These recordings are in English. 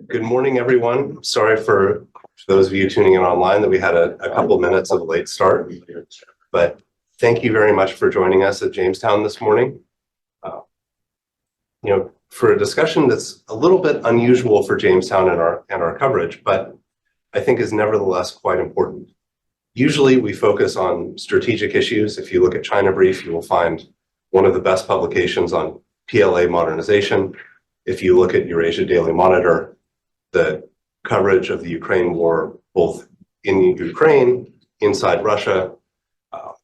Good morning, everyone. Sorry for those of you tuning in online that we had a couple minutes of a late start, but thank you very much for joining us at Jamestown this morning. For a discussion that's a little bit unusual for Jamestown and our coverage, but I think is nevertheless quite important. Usually we focus on strategic issues. If you look at China Brief, you will find one of the best publications on PLA modernization. If you look at Eurasia Daily Monitor, the coverage of the Ukraine war, both in Ukraine, inside Russia,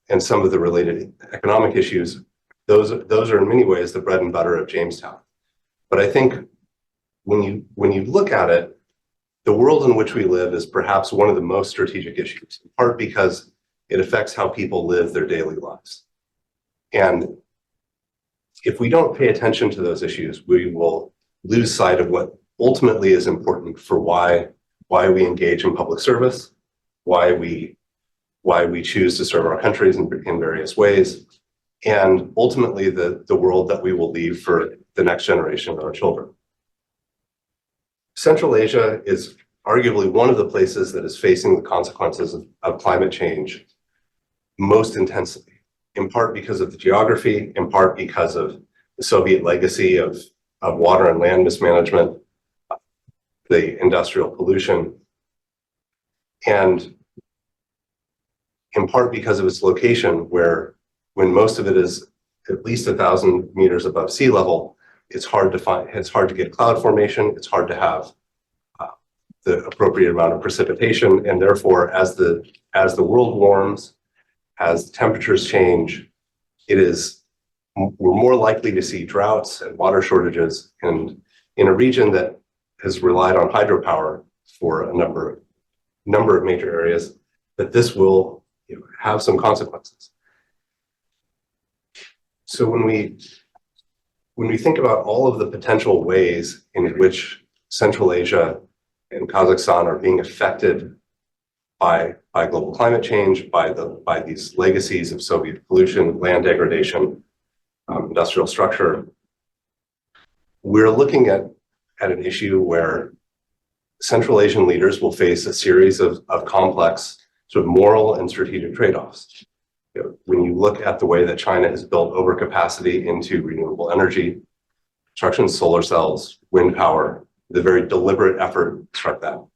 and some of the related economic issues, those are in many ways the bread and butter of Jamestown. But I think when you look at it, the world in which we live is perhaps one of the most strategic issues, in part because it affects how people live their daily lives. And if we don't pay attention to those issues, we will lose sight of what ultimately is important for why we engage in public service, why we choose to serve our countries in various ways, and ultimately the world that we will leave for the next generation of our children. Central Asia is arguably one of the places that is facing the consequences of climate change most intensely, in part because of the geography, in part because of the Soviet legacy of water and land mismanagement, the industrial pollution, and in part because of its location where, when most of it is at least 1,000 meters above sea level, it's hard to get cloud formation, it's hard to have the appropriate amount of precipitation, and therefore as the world warms, as temperatures change, we're more likely to see droughts and water shortages, and in a region that has relied on hydropower for a number of major areas, that this will have some consequences. So when we think about all of the potential ways in which Central Asia and Kazakhstan are being affected by global climate change, by these legacies of Soviet pollution, land degradation, industrial structure, we're looking at an issue where Central Asian leaders will face a series of complex sort of moral and strategic trade-offs. When you look at the way that China has built overcapacity into renewable energy, construction solar cells, wind power, the very deliberate effort to construct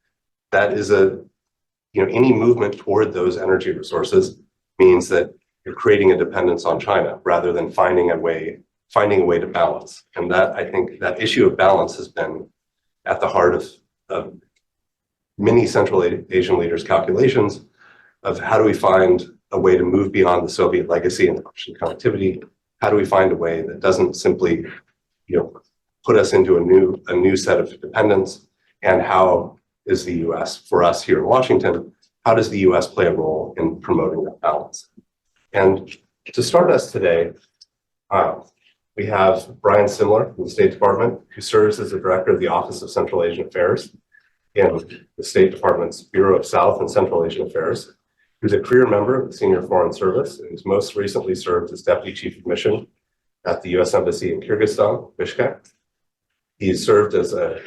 that is any movement toward those energy resources means that you're creating a dependence on China rather than finding a way to balance. And that, I think, that issue of balance has been at the heart of many Central Asian leaders' calculations of how do we find a way to move beyond the Soviet legacy and Russian connectivity? How do we find a way that doesn't simply, put us into a new set of dependence? And how is the U.S., for us here in Washington, how does the U.S. play a role in promoting that balance? And to start us today, we have Brian Simler from the State Department, who serves as the Director of the Office of Central Asian Affairs in the State Department's Bureau of South and Central Asian Affairs, who's a career member of the Senior Foreign Service and who's most recently served as Deputy Chief of Mission at the U.S. Embassy in Kyrgyzstan, Bishkek. He's served as a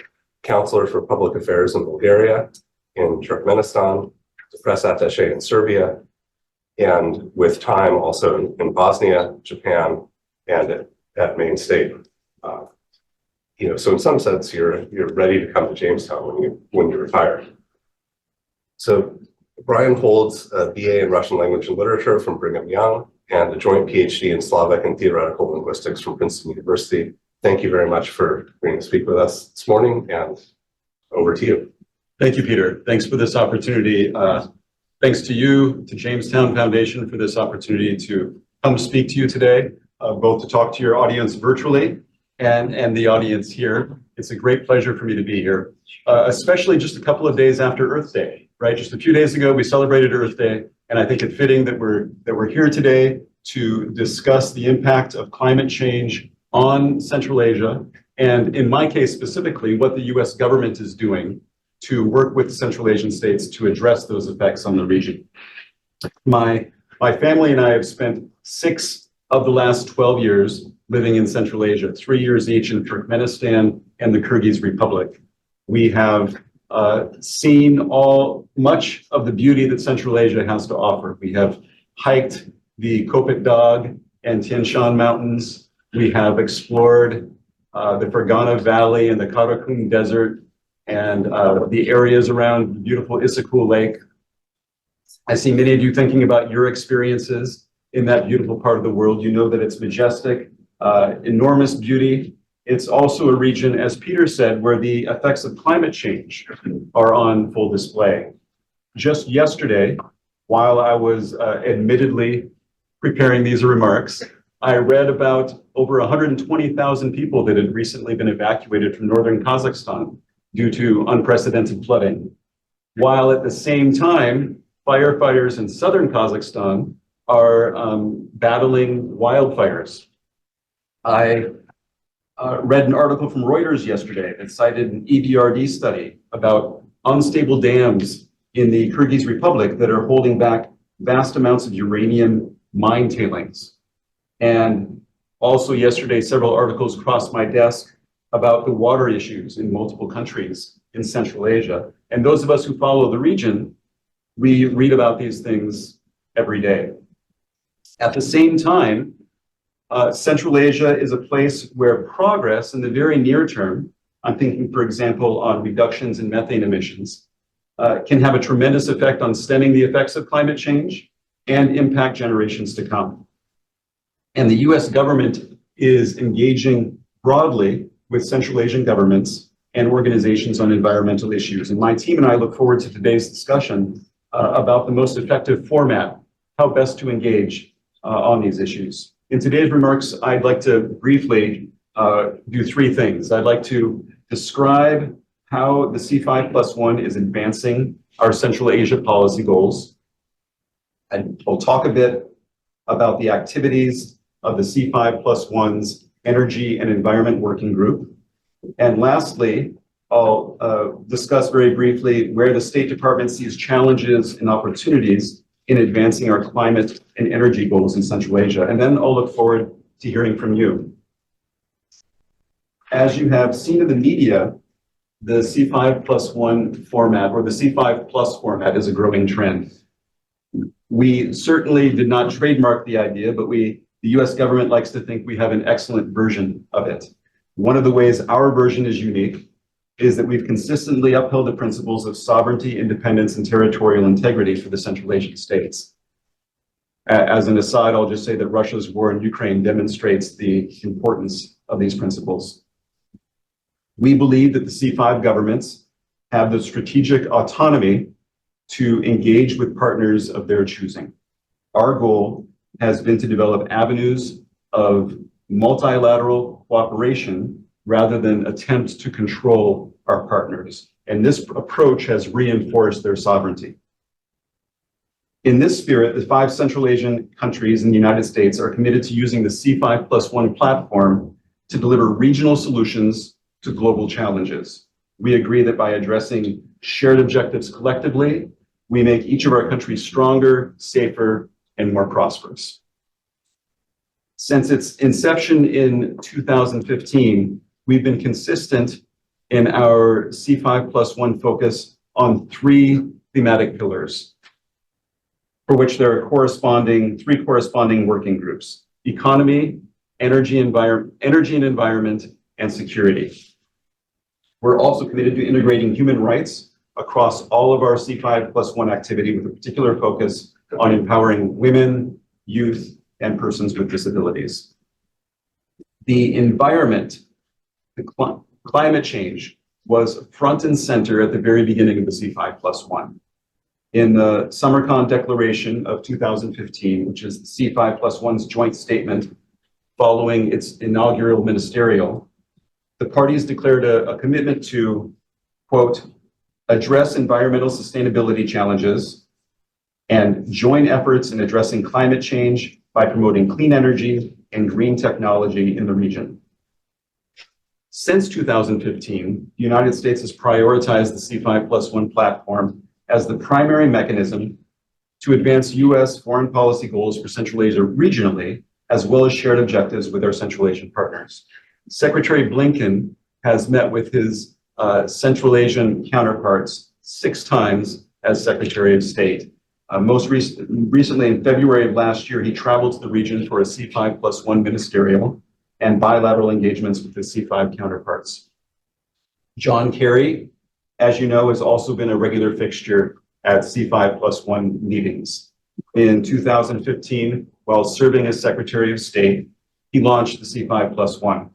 counselor for public affairs in Bulgaria, in Turkmenistan, the press attaché in Serbia, and with time also in Bosnia, Japan, and at Maine State. So in some sense, you're ready to come to Jamestown when you retire. So Brian holds a BA in Russian language and literature from Brigham Young and a joint PhD in Slavic and theoretical linguistics from Princeton University. Thank you very much for agreeing to speak with us this morning, and over to you. Thank you, Peter. Thanks for this opportunity. Thanks to you, to Jamestown Foundation, for this opportunity to come speak to you today, both to talk to your audience virtually and the audience here. It's a great pleasure for me to be here, especially just a couple of days after Earth Day, right? Just a few days ago, we celebrated Earth Day, and I think it's fitting that we're here today to discuss the impact of climate change on Central Asia, and in my case specifically, what the U.S. government is doing to work with Central Asian states to address those effects on the region. My family and I have spent 6 of the last 12 years living in Central Asia, 3 years each in Turkmenistan and the Kyrgyz Republic, We have seen much of the beauty that Central Asia has to offer. We have hiked the Kopet Dag and Tian Shan Mountains. We have explored the Fergana Valley and the Karakum Desert and the areas around the beautiful Issyk-Kul Lake. I see many of you thinking about your experiences in that beautiful part of the world. You know that it's majestic, enormous beauty. It's also a region, as Peter said, where the effects of climate change are on full display. Just yesterday, while I was admittedly preparing these remarks, I read about over 120,000 people that had recently been evacuated from northern Kazakhstan due to unprecedented flooding, while at the same time, firefighters in southern Kazakhstan are battling wildfires. I read an article from Reuters yesterday that cited an EBRD study about unstable dams in the Kyrgyz Republic that are holding back vast amounts of uranium mine tailings. And also yesterday, several articles crossed my desk about the water issues in multiple countries in Central Asia. And those of us who follow the region, we read about these things every day. At the same time, Central Asia is a place where progress in the very near term, I'm thinking, for example, on reductions in methane emissions, can have a tremendous effect on stemming the effects of climate change and impact generations to come. And the US government is engaging broadly with Central Asian governments and organizations on environmental issues. And my team and I look forward to today's discussion about the most effective format, how best to engage on these issues. In today's remarks, I'd like to briefly do three things. I'd like to describe how the C5+1 is advancing our Central Asia policy goals. And we'll talk a bit about the activities of the C5+1's Energy and Environment Working Group. And lastly, I'll discuss very briefly where the State Department sees challenges and opportunities in advancing our climate and energy goals in Central Asia. And then I'll look forward to hearing from you. As you have seen in the media, the C5+1 format, or the C5+ format, is a growing trend. We certainly did not trademark the idea, but the US government likes to think we have an excellent version of it. One of the ways our version is unique is that we've consistently upheld the principles of sovereignty, independence, and territorial integrity for the Central Asian states. As an aside, I'll just say that Russia's war in Ukraine demonstrates the importance of these principles. We believe that the C5 governments have the strategic autonomy to engage with partners of their choosing. Our goal has been to develop avenues of multilateral cooperation rather than attempt to control our partners. And this approach has reinforced their sovereignty. In this spirit, the 5 Central Asian countries and the United States are committed to using the C5+1 platform to deliver regional solutions to global challenges. We agree that by addressing shared objectives collectively, we make each of our countries stronger, safer, and more prosperous. Since its inception in 2015, we've been consistent in our C5+1 focus on 3 thematic pillars, for which there are 3 corresponding working groups: economy, energy and environment, and security. We're also committed to integrating human rights across all of our C5+1 activity, with a particular focus on empowering women, youth, and persons with disabilities. The environment, climate change, was front and center at the very beginning of the C5+1. In the Samarkand Declaration of 2015, which is the C5+1's joint statement following its inaugural ministerial, the parties declared a commitment to, quote, address environmental sustainability challenges and join efforts in addressing climate change by promoting clean energy and green technology in the region. Since 2015, the United States has prioritized the C5+1 platform as the primary mechanism to advance US foreign policy goals for Central Asia regionally, as well as shared objectives with our Central Asian partners. Secretary Blinken has met with his Central Asian counterparts 6 times as Secretary of State. Most recently, in February of last year, he traveled to the region for a C5+1 ministerial and bilateral engagements with the C5 counterparts. John Kerry, as you know, has also been a regular fixture at C5+1 meetings. In 2015, while serving as Secretary of State, he launched the C5+1.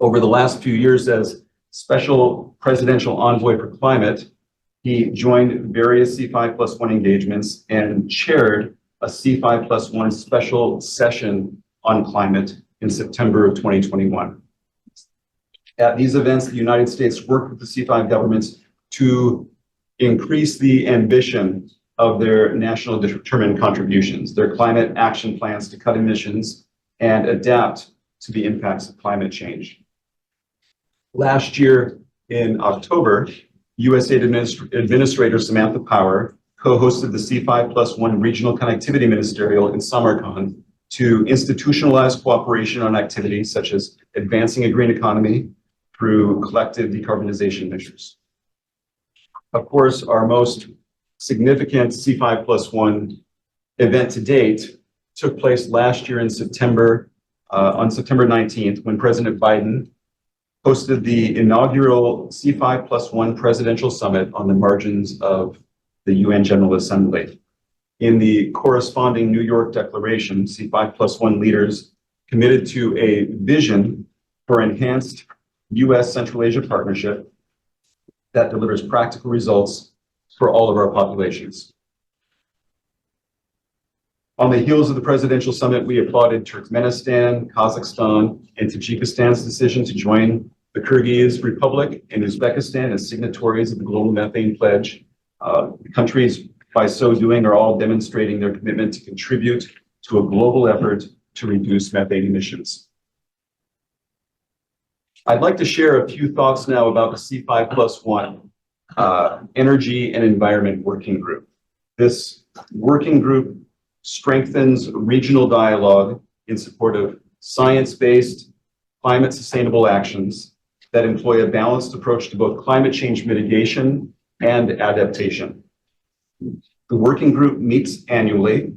Over the last few years as Special Presidential Envoy for Climate, he joined various C5+1 engagements and chaired a C5+1 special session on climate in September of 2021. At these events, the United States worked with the C5 governments to increase the ambition of their national determined contributions, their climate action plans to cut emissions and adapt to the impacts of climate change. Last year in October, U.S. Aid Administrator Samantha Power co-hosted the C5+1 Regional Connectivity Ministerial in Samarkand to institutionalize cooperation on activities such as advancing a green economy through collective decarbonization measures. Of course, our most significant C5+1 event to date took place last year in September, on September 19th, when President Biden hosted the inaugural C5+1 Presidential Summit on the margins of the UN General Assembly. In the corresponding New York Declaration, C5+1 leaders committed to a vision for enhanced U.S. Central Asia partnership that delivers practical results for all of our populations. On the heels of the presidential summit, we applauded Turkmenistan, Kazakhstan, and Tajikistan's decision to join the Kyrgyz Republic and Uzbekistan as signatories of the Global Methane Pledge. The countries, by so doing, are all demonstrating their commitment to contribute to a global effort to reduce methane emissions. I'd like to share a few thoughts now about the C5+1 Energy and Environment Working Group. This working group strengthens regional dialogue in support of science-based, climate sustainable actions that employ a balanced approach to both climate change mitigation and adaptation. The working group meets annually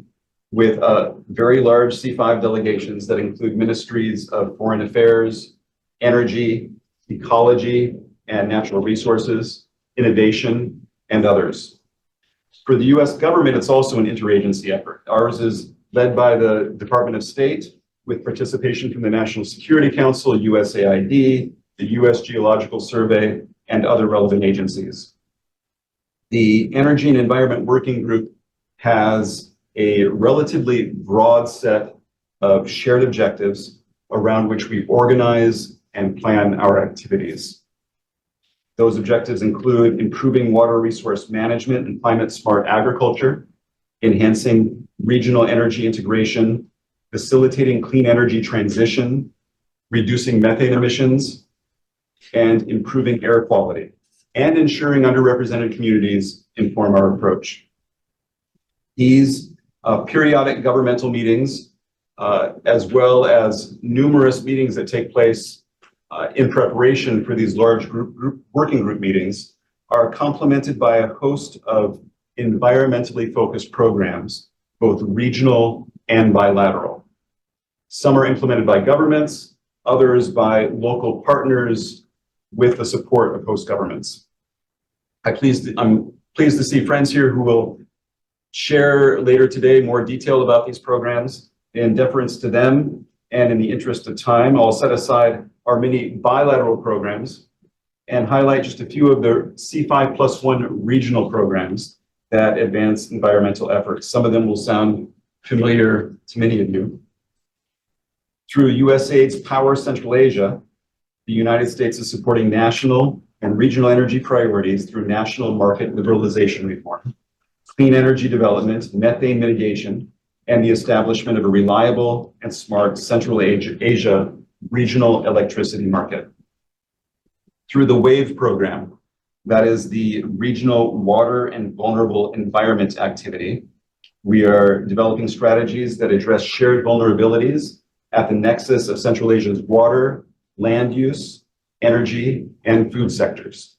with very large C5 delegations that include ministries of foreign affairs, energy, ecology, and natural resources, innovation, and others. For the US government, it's also an interagency effort. Ours is led by the Department of State with participation from the National Security Council, USAID, the US Geological Survey, and other relevant agencies. The Energy and Environment Working Group has a relatively broad set of shared objectives around which we organize and plan our activities. Those objectives include improving water resource management and climate smart agriculture, enhancing regional energy integration, facilitating clean energy transition, reducing methane emissions, and improving air quality, and ensuring underrepresented communities inform our approach. These periodic governmental meetings, as well as numerous meetings that take place in preparation for these large working group meetings, are complemented by a host of environmentally focused programs, both regional and bilateral. Some are implemented by governments, others by local partners with the support of host governments. I'm pleased to see friends here who will share later today more detail about these programs. In deference to them and in the interest of time, I'll set aside our many bilateral programs and highlight just a few of the C5+1 regional programs that advance environmental efforts. Some of them will sound familiar to many of you. Through USAID's Power Central Asia, the United States is supporting national and regional energy priorities through national market liberalization reform, clean energy development, methane mitigation, and the establishment of a reliable and smart Central Asia regional electricity market. Through the WAVE program, that is the Regional Water and Vulnerable Environment Activity, we are developing strategies that address shared vulnerabilities at the nexus of Central Asia's water, land use, energy, and food sectors.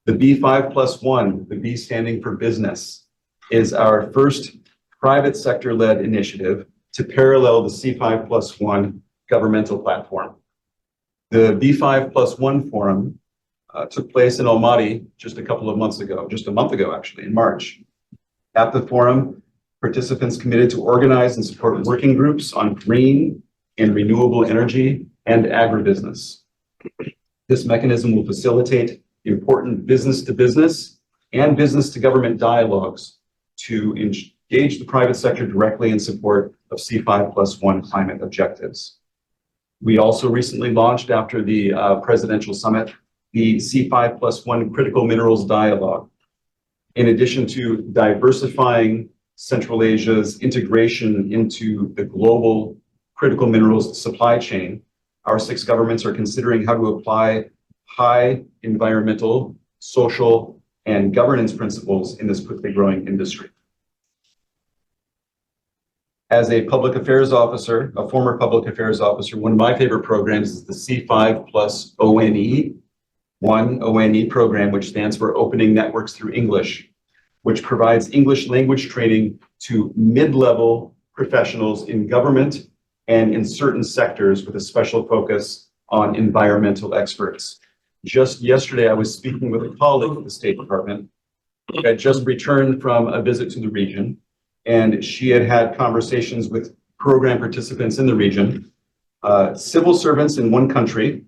The B5+1, the B standing for business, is our first private sector-led initiative to parallel the C5+1 governmental platform. The B5+1 forum took place in Almaty just a month ago actually, in March. At the forum, participants committed to organize and support working groups on green and renewable energy and agribusiness. This mechanism will facilitate important business-to-business and business-to-government dialogues to engage the private sector directly in support of C5+1 climate objectives. We also recently launched, after the presidential summit, the C5+1 Critical Minerals Dialogue. In addition to diversifying Central Asia's integration into the global critical minerals supply chain, our 6 governments are considering how to apply high environmental, social, and governance principles in this quickly growing industry. As a public affairs officer, a former public affairs officer, one of my favorite programs is the C5+ONE, ONE program, which stands for Opening Networks Through English, which provides English language training to mid-level professionals in government and in certain sectors with a special focus on environmental experts. Just yesterday, I was speaking with a colleague at the State Department who had just returned from a visit to the region, and she had had conversations with program participants in the region, civil servants in one country.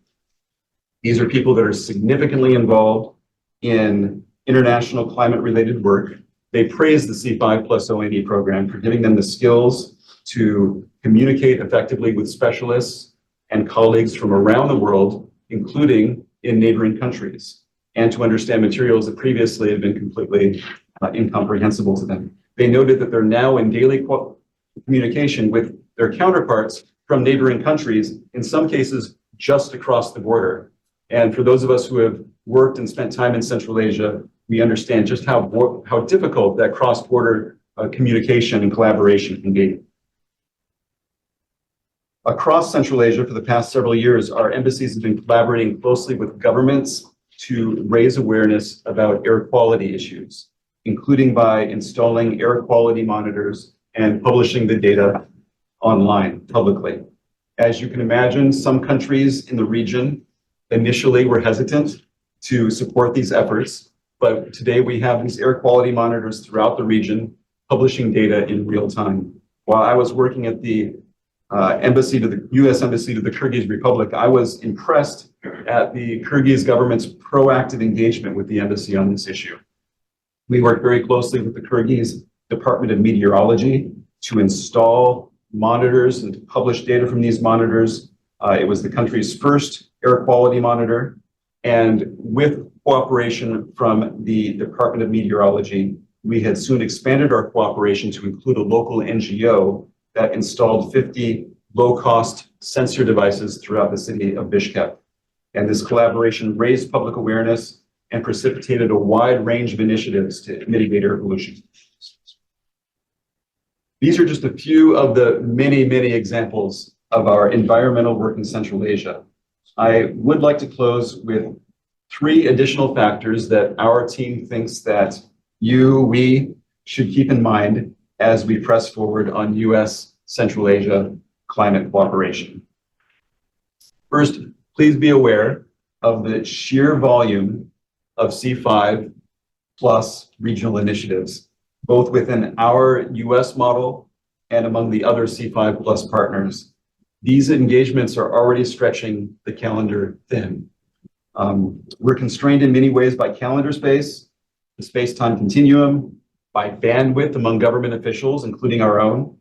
These are people that are significantly involved in international climate-related work. They praise the C5+ONE program for giving them the skills to communicate effectively with specialists and colleagues from around the world, including in neighboring countries, and to understand materials that previously had been completely incomprehensible to them. They noted that they're now in daily communication with their counterparts from neighboring countries, in some cases just across the border. And for those of us who have worked and spent time in Central Asia, we understand just how difficult that cross-border communication and collaboration can be. Across Central Asia for the past several years, our embassies have been collaborating closely with governments to raise awareness about air quality issues, including by installing air quality monitors and publishing the data online publicly. As you can imagine, some countries in the region initially were hesitant to support these efforts, but today we have these air quality monitors throughout the region publishing data in real time. While I was working at the U.S. Embassy to the Kyrgyz Republic, I was impressed at the Kyrgyz government's proactive engagement with the embassy on this issue. We worked very closely with the Kyrgyz Department of Meteorology to install monitors and to publish data from these monitors. It was the country's first air quality monitor, and with cooperation from the Department of Meteorology, we had soon expanded our cooperation to include a local NGO that installed 50 low-cost sensor devices throughout the city of Bishkek. And this collaboration raised public awareness and precipitated a wide range of initiatives to mitigate air pollution. These are just a few of the many, many examples of our environmental work in Central Asia. I would like to close with 3 additional factors that our team thinks that we should keep in mind as we press forward on U.S. Central Asia climate cooperation. First, please be aware of the sheer volume of C5 plus regional initiatives, both within our U.S. model and among the other C5 plus partners. These engagements are already stretching the calendar thin. We're constrained in many ways by calendar space, the space-time continuum, by bandwidth among government officials, including our own.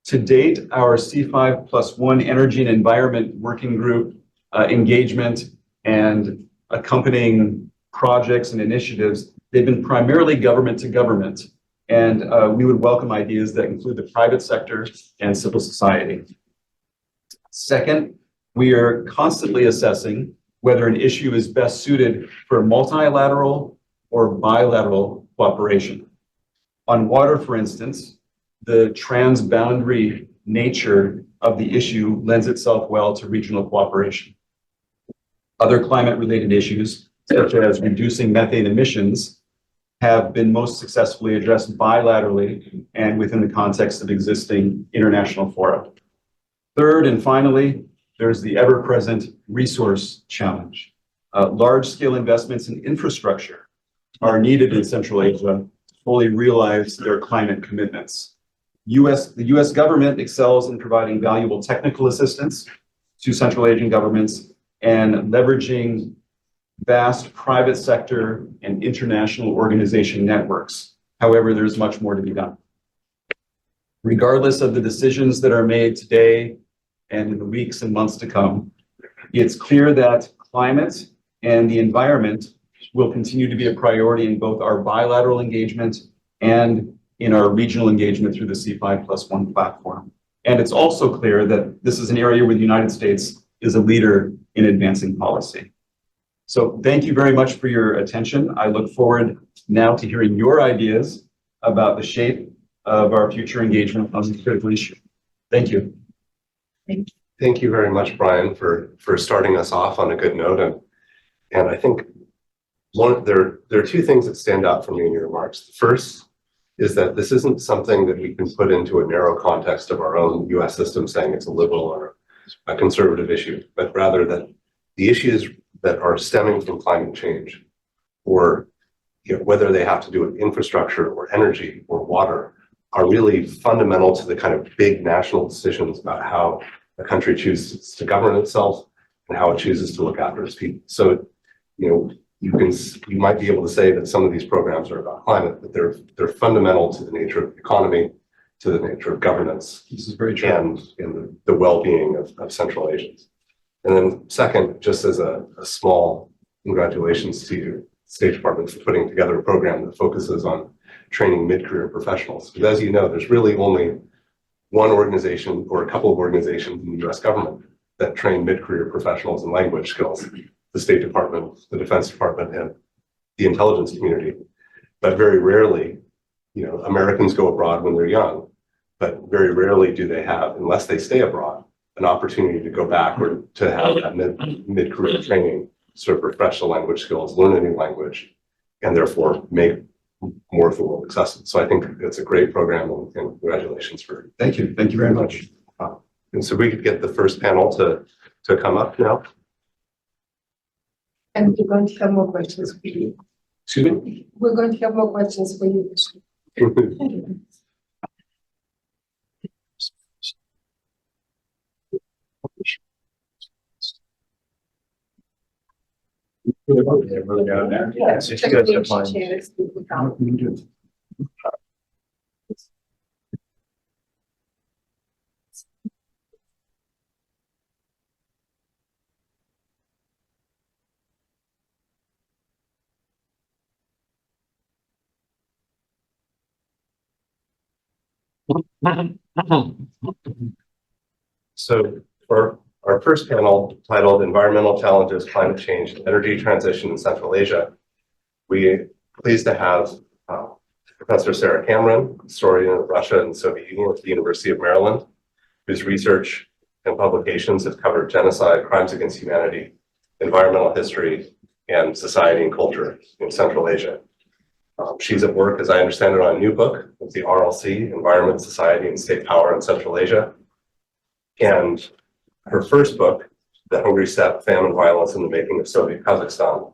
To date, our C5+1 Energy and Environment Working Group engagement and accompanying projects and initiatives, they've been primarily government to government. And we would welcome ideas that include the private sector and civil society. Second, we are constantly assessing whether an issue is best suited for multilateral or bilateral cooperation. On water, for instance, the transboundary nature of the issue lends itself well to regional cooperation. Other climate-related issues, such as reducing methane emissions, have been most successfully addressed bilaterally and within the context of existing international fora. Third, and finally, there's the ever-present resource challenge. Large-scale investments in infrastructure are needed in Central Asia to fully realize their climate commitments. The US government excels in providing valuable technical assistance to Central Asian governments and leveraging vast private sector and international organization networks. However, there's much more to be done. Regardless of the decisions that are made today and in the weeks and months to come, it's clear that climate and the environment will continue to be a priority in both our bilateral engagement and in our regional engagement through the C5+1 platform. And it's also clear that this is an area where the United States is a leader in advancing policy. So thank you very much for your attention. I look forward now to hearing your ideas about the shape of our future engagement on this critical issue. Thank you. Thank you very much, Brian, for starting us off on a good note. And I think there are two things that stand out for me in your remarks. The first is that this isn't something that we can put into a narrow context of our own US system saying it's a liberal or a conservative issue, but rather that the issues that are stemming from climate change, or whether they have to do with infrastructure or energy or water, are really fundamental to the kind of big national decisions about how a country chooses to govern itself and how it chooses to look after its people. So, you might be able to say that some of these programs are about climate, but they're fundamental to the nature of the economy, to the nature of governance. This is very true. And in the well-being of Central Asians. And then second, just as a small congratulations to your State Department for putting together a program that focuses on training mid-career professionals. Because as you know, there's really only one organization or a couple of organizations in the US government that train mid-career professionals in language skills: the State Department, the Defense Department, and the intelligence community. But very rarely, Americans go abroad when they're young, but very rarely do they have, unless they stay abroad, an opportunity to go back or to have that mid-career training, sort of refresh the language skills, learn a new language, and therefore make more of the world accessible. So I think it's a great program, and congratulations for. Thank you. Thank you very much. And so we could get the first panel to come up now. And we're going to have more questions for you. Excuse me? We're going to have more questions for you. Yes, if you guys don't mind. So for our first panel, titled Environmental Challenges, Climate Change, and Energy Transition in Central Asia, we're pleased to have Professor Sarah Cameron, historian of Russia and the Soviet Union at the University of Maryland, whose research and publications have covered genocide, crimes against humanity, environmental history, and society and culture in Central Asia. She's at work, as I understand it, on a new book with the RLC, Environment, Society, and State Power in Central Asia. And her first book, The Hungry Steppe, Famine, Violence, and the Making of Soviet Kazakhstan,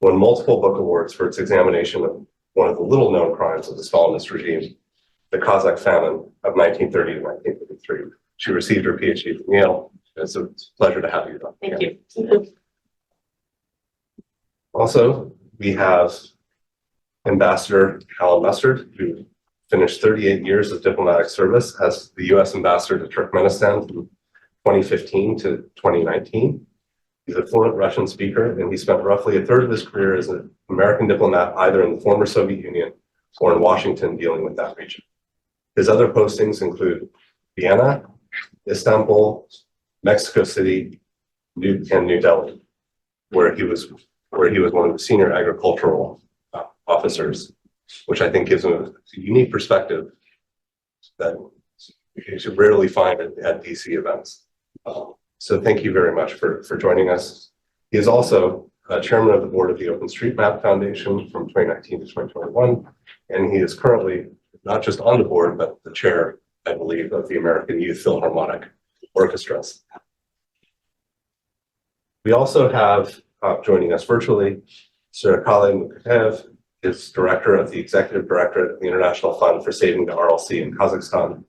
won multiple book awards for its examination of one of the little-known crimes of the Stalinist regime, the Kazakh famine of 1930 to 1933. She received her PhD from Yale. It's a pleasure to have you. Thank you. Also, we have Ambassador Alan Mustard, who finished 38 years of diplomatic service as the U.S. Ambassador to Turkmenistan from 2015 to 2019. He's a fluent Russian speaker, and he spent roughly a third of his career as an American diplomat either in the former Soviet Union or in Washington dealing with that region. His other postings include Vienna, Istanbul, Mexico City, and New Delhi, where he was one of the senior agricultural officers, which I think gives him a unique perspective that you should rarely find at DC events. So thank you very much for joining us. He is also chairman of the board of the OpenStreetMap Foundation from 2019 to 2021, and he is currently not just on the board, but the chair, I believe, of the American Youth Philharmonic Orchestras. We also have joining us virtually, Sir Kale Mukatev is director of the executive directorate of the International Fund for Saving the RLC in Kazakhstan.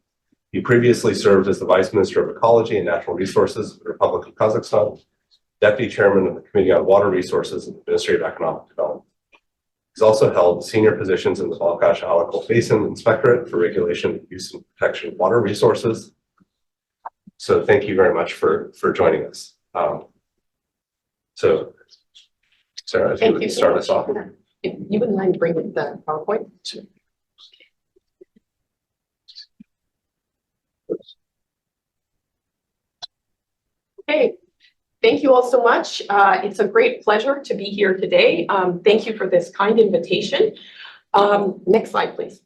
He previously served as the Vice Minister of Ecology and Natural Resources of the Republic of Kazakhstan, Deputy Chairman of the Committee on Water Resources and Ministry of Economic Development. He's also held senior positions in the Balkash-Alakal Basin Inspectorate for Regulation, Use, and Protection of Water Resources. So thank you very much for joining us. So, Sarah, if you would start us off. If you wouldn't mind bringing the PowerPoint. Okay, thank you all so much. It's a great pleasure to be here today. Thank you for this kind invitation. Next slide, please.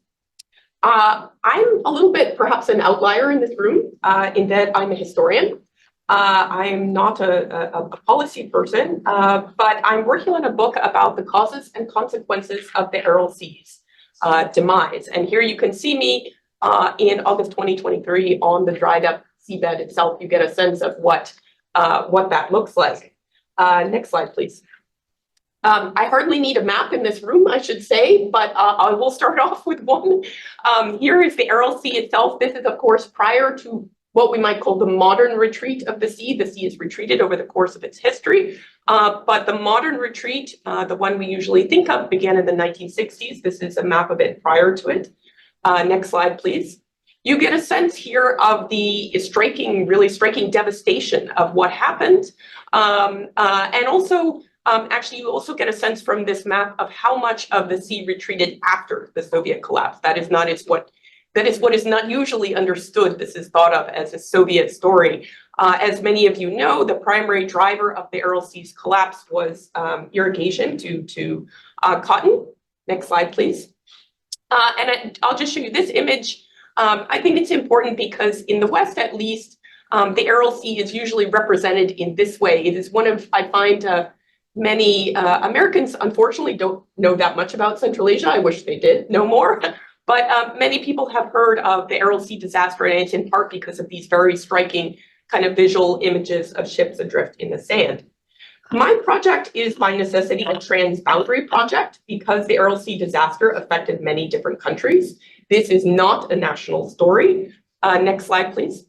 I'm a little bit perhaps an outlier in this room in that I'm a historian. I am not a policy person, but I'm working on a book about the causes and consequences of the Aral Sea's demise. And here you can see me in August 2023 on the dried up seabed itself. You get a sense of what that looks like. Next slide, please. I hardly need a map in this room, I should say, but I will start off with one. Here is the Aral Sea itself. This is, of course, prior to what we might call the modern retreat of the sea. The sea has retreated over the course of its history, but the modern retreat, the one we usually think of, began in the 1960s. This is a map of it prior to it. Next slide, please. You get a sense here of the really striking devastation of what happened. And also, actually, you also get a sense from this map of how much of the sea retreated after the Soviet collapse. That is what is not usually understood. This is thought of as a Soviet story. As many of you know, the primary driver of the Aral Sea's collapse was irrigation due to cotton. Next slide, please. And I'll just show you this image. I think it's important because in the West, at least, the Aral Sea is usually represented in this way. It is one of, I find, many Americans, unfortunately, don't know that much about Central Asia. I wish they did know more. But many people have heard of the Aral Sea disaster, and it's in part because of these very striking kind of visual images of ships adrift in the sand. My project is by necessity a transboundary project because the Aral Sea disaster affected many different countries. This is not a national story. Next slide, please.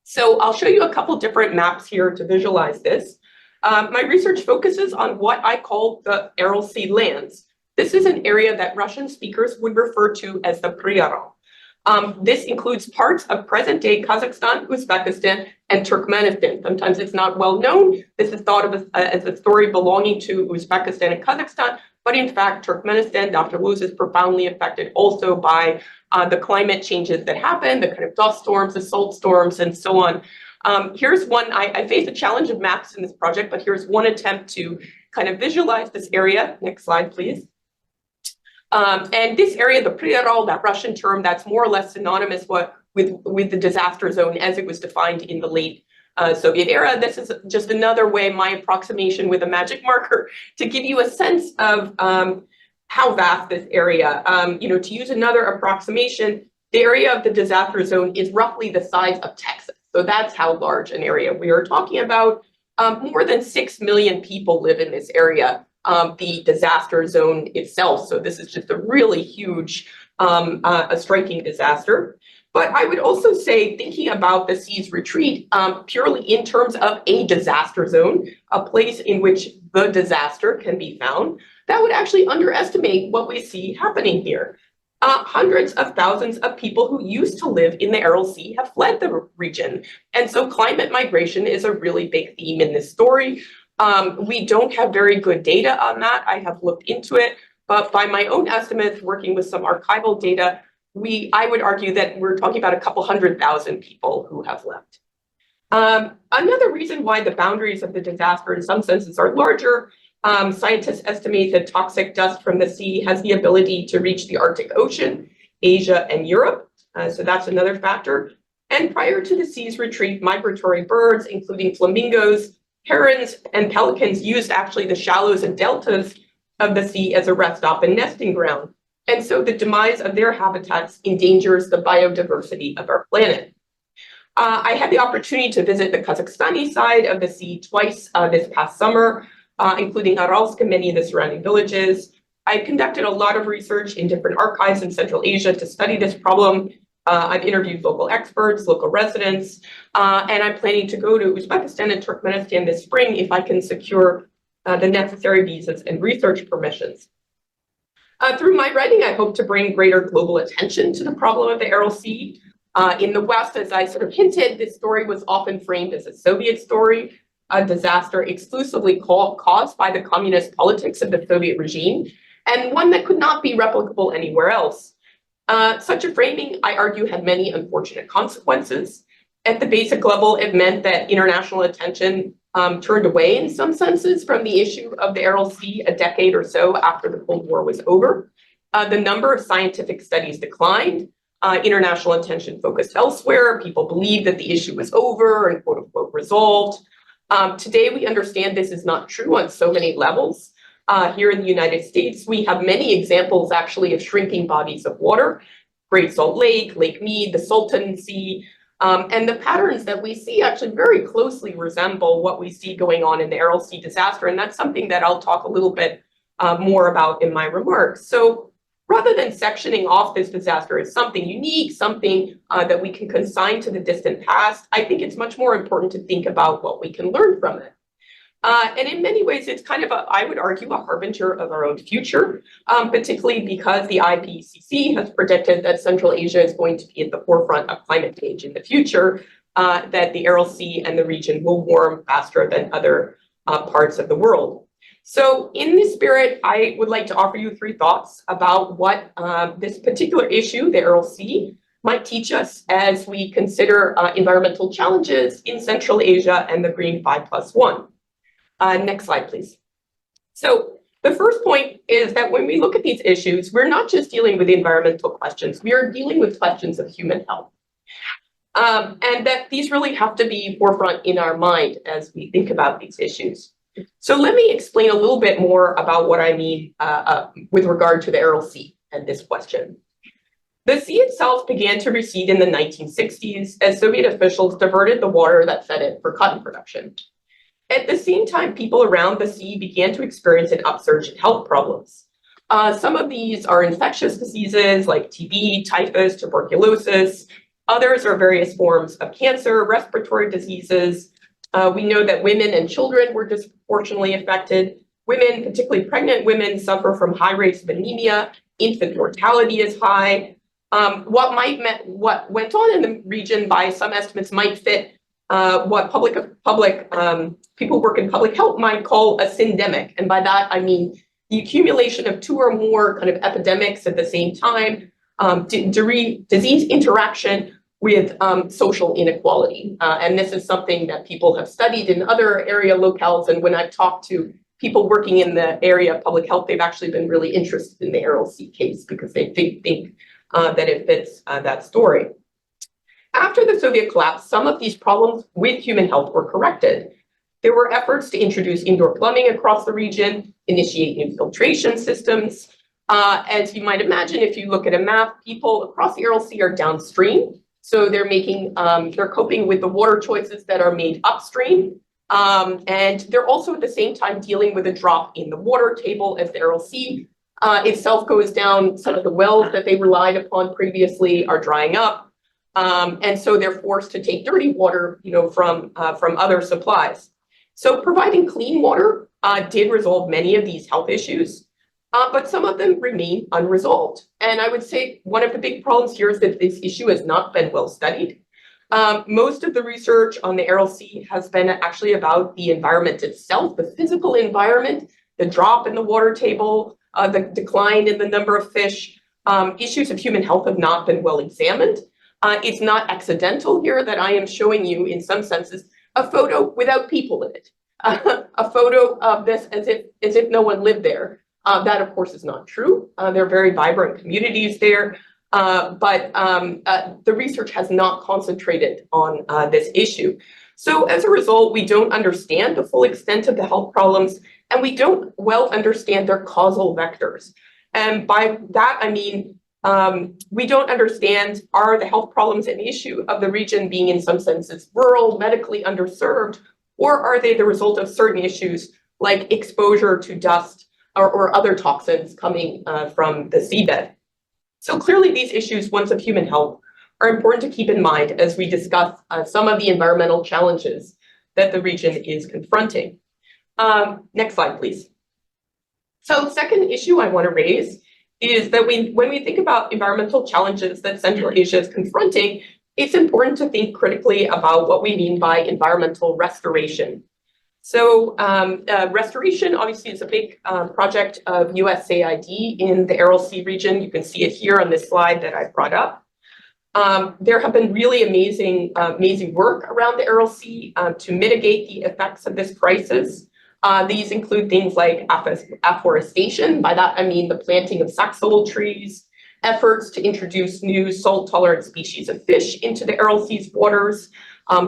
So I'll show you a couple different maps here to visualize this. My research focuses on what I call the Aral Sea lands. This is an area that Russian speakers would refer to as the Pryaral. This includes parts of present-day Kazakhstan, Uzbekistan, and Turkmenistan. Sometimes it's not well known. This is thought of as a story belonging to Uzbekistan and Kazakhstan, but in fact, Turkmenistan, Dr. Luz, is profoundly affected also by the climate changes that happen, the kind of dust storms, the salt storms, and so on. Here's one, I face a challenge of maps in this project, but here's one attempt to kind of visualize this area. Next slide, please. And this area, the Pryaral, that Russian term, that's more or less synonymous with the disaster zone as it was defined in the late Soviet era. This is just another way, my approximation with a magic marker, to give you a sense of how vast this area. To use another approximation, the area of the disaster zone is roughly the size of Texas. So that's how large an area we are talking about. More than 6 million people live in this area. The disaster zone itself. So this is just a really huge, a striking disaster. But I would also say, thinking about the sea's retreat purely in terms of a disaster zone, a place in which the disaster can be found, that would actually underestimate what we see happening here. Hundreds of thousands of people who used to live in the Aral Sea have fled the region. And so climate migration is a really big theme in this story. We don't have very good data on that. I have looked into it, but by my own estimates, working with some archival data, I would argue that we're talking about a couple 100,000 people who have left. Another reason why the boundaries of the disaster in some senses are larger, scientists estimate that toxic dust from the sea has the ability to reach the Arctic Ocean, Asia, and Europe. So that's another factor. And prior to the sea's retreat, migratory birds, including flamingos, Herons and pelicans used actually the shallows and deltas of the sea as a rest stop and nesting ground. And so the demise of their habitats endangers the biodiversity of our planet. I had the opportunity to visit the Kazakhstani side of the sea twice this past summer, including Aralsk and many of the surrounding villages. I conducted a lot of research in different archives in Central Asia to study this problem. I've interviewed local experts, local residents, and I'm planning to go to Uzbekistan and Turkmenistan this spring if I can secure the necessary visas and research permissions. Through my writing, I hope to bring greater global attention to the problem of the Aral Sea. In the West, as I sort of hinted, this story was often framed as a Soviet story, a disaster exclusively caused by the communist politics of the Soviet regime, and one that could not be replicable anywhere else. Such a framing, I argue, had many unfortunate consequences. At the basic level, it meant that international attention turned away in some senses from the issue of the Aral Sea a decade or so after the Cold War was over. The number of scientific studies declined. International attention focused elsewhere. People believed that the issue was over and quote unquote resolved. Today, we understand this is not true on so many levels. Here in the United States, we have many examples actually of shrinking bodies of water, Great Salt Lake, Lake Mead, the Salton Sea, and the patterns that we see actually very closely resemble what we see going on in the Aral Sea disaster. And that's something that I'll talk a little bit more about in my remarks. So rather than sectioning off this disaster as something unique, something that we can consign to the distant past, I think it's much more important to think about what we can learn from it. And in many ways, it's kind of, I would argue, a harbinger of our own future, particularly because the IPCC has predicted that Central Asia is going to be at the forefront of climate change in the future, that the Aral Sea and the region will warm faster than other parts of the world. So in this spirit, I would like to offer you 3 thoughts about what this particular issue, the Aral Sea, might teach us as we consider environmental challenges in Central Asia and the Green 5+1. Next slide, please. So the first point is that when we look at these issues, we're not just dealing with environmental questions, we are dealing with questions of human health. And that these really have to be forefront in our mind as we think about these issues. So let me explain a little bit more about what I mean with regard to the Aral Sea and this question. The sea itself began to recede in the 1960s as Soviet officials diverted the water that fed it for cotton production. At the same time, people around the sea began to experience an upsurge in health problems. Some of these are infectious diseases like TB, typhus, tuberculosis. Others are various forms of cancer, respiratory diseases. We know that women and children were disproportionately affected. Women, particularly pregnant women, suffer from high rates of anemia. Infant mortality is high. What went on in the region by some estimates might fit what people who work in public health might call a syndemic. And by that, I mean the accumulation of 2 or more kind of epidemics at the same time, disease interaction with social inequality. And this is something that people have studied in other area locales. And when I've talked to people working in the area of public health, they've actually been really interested in the Aral Sea case because they think that it fits that story. After the Soviet collapse, some of these problems with human health were corrected. There were efforts to introduce indoor plumbing across the region, initiate new filtration systems. As you might imagine, if you look at a map, people across the Aral Sea are downstream. So they're coping with the water choices that are made upstream. And they're also at the same time dealing with a drop in the water table as the Aral Sea itself goes down. Some of the wells that they relied upon previously are drying up. And so they're forced to take dirty water, from other supplies. So providing clean water did resolve many of these health issues, but some of them remain unresolved. And I would say one of the big problems here is that this issue has not been well studied. Most of the research on the Aral Sea has been actually about the environment itself, the physical environment, the drop in the water table, the decline in the number of fish. Issues of human health have not been well examined. It's not accidental here that I am showing you, in some senses, a photo without people in it, a photo of this as if no one lived there. That, of course, is not true. There are very vibrant communities there, but the research has not concentrated on this issue. So as a result, we don't understand the full extent of the health problems, and we don't well understand their causal vectors. And by that, I mean, we don't understand, are the health problems an issue of the region being in some senses rural, medically underserved, or are they the result of certain issues like exposure to dust or other toxins coming from the seabed? So clearly these issues, once of human health, are important to keep in mind as we discuss some of the environmental challenges that the region is confronting. Next slide, please. So second issue I want to raise is that when we think about environmental challenges that Central Asia is confronting, it's important to think critically about what we mean by environmental restoration. So restoration obviously is a big project of USAID in the Aral Sea region. You can see it here on this slide that I brought up. There have been really amazing work around the Aral Sea to mitigate the effects of this crisis. These include things like afforestation. By that, I mean the planting of saxaul trees, efforts to introduce new salt-tolerant species of fish into the Aral Sea's waters.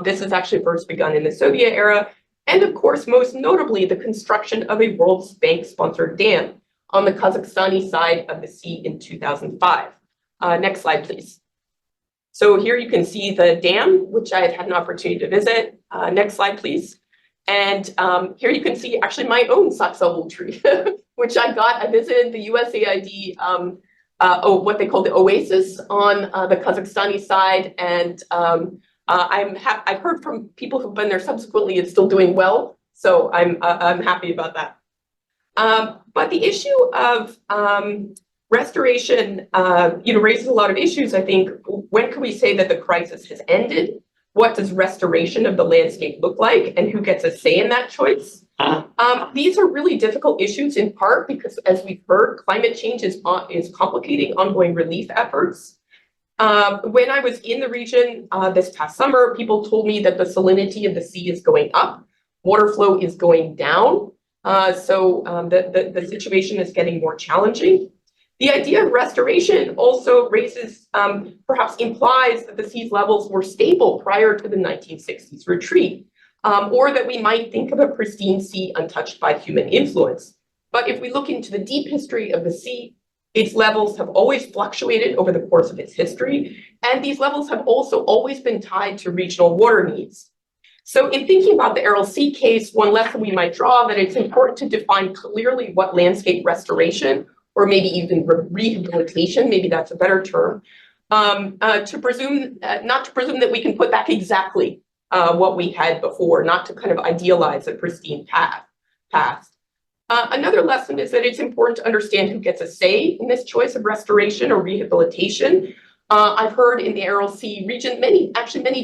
This has actually first begun in the Soviet era. And of course, most notably, the construction of a World Bank-sponsored dam on the Kazakhstani side of the sea in 2005. Next slide, please. So here you can see the dam, which I have had an opportunity to visit. Next slide, please. And here you can see actually my own saxaul tree, which I visited the USAID, what they call the oasis on the Kazakhstani side. And I've heard from people who've been there subsequently, it's still doing well. So I'm happy about that. But the issue of restoration, raises a lot of issues. I think, when can we say that the crisis has ended? What does restoration of the landscape look like, and who gets a say in that choice? These are really difficult issues in part because, as we've heard, climate change is complicating ongoing relief efforts. When I was in the region this past summer, people told me that the salinity of the sea is going up, water flow is going down, so the situation is getting more challenging. The idea of restoration also raises, perhaps implies that the sea's levels were stable prior to the 1960s retreat, or that we might think of a pristine sea untouched by human influence. But if we look into the deep history of the sea, its levels have always fluctuated over the course of its history, and these levels have also always been tied to regional water needs. So in thinking about the Aral Sea case, one lesson we might draw that it's important to define clearly what landscape restoration, or maybe even rehabilitation, maybe that's a better term, not to presume that we can put back exactly what we had before, not to kind of idealize a pristine past. Another lesson is that it's important to understand who gets a say in this choice of restoration or rehabilitation. I've heard in the Aral Sea region many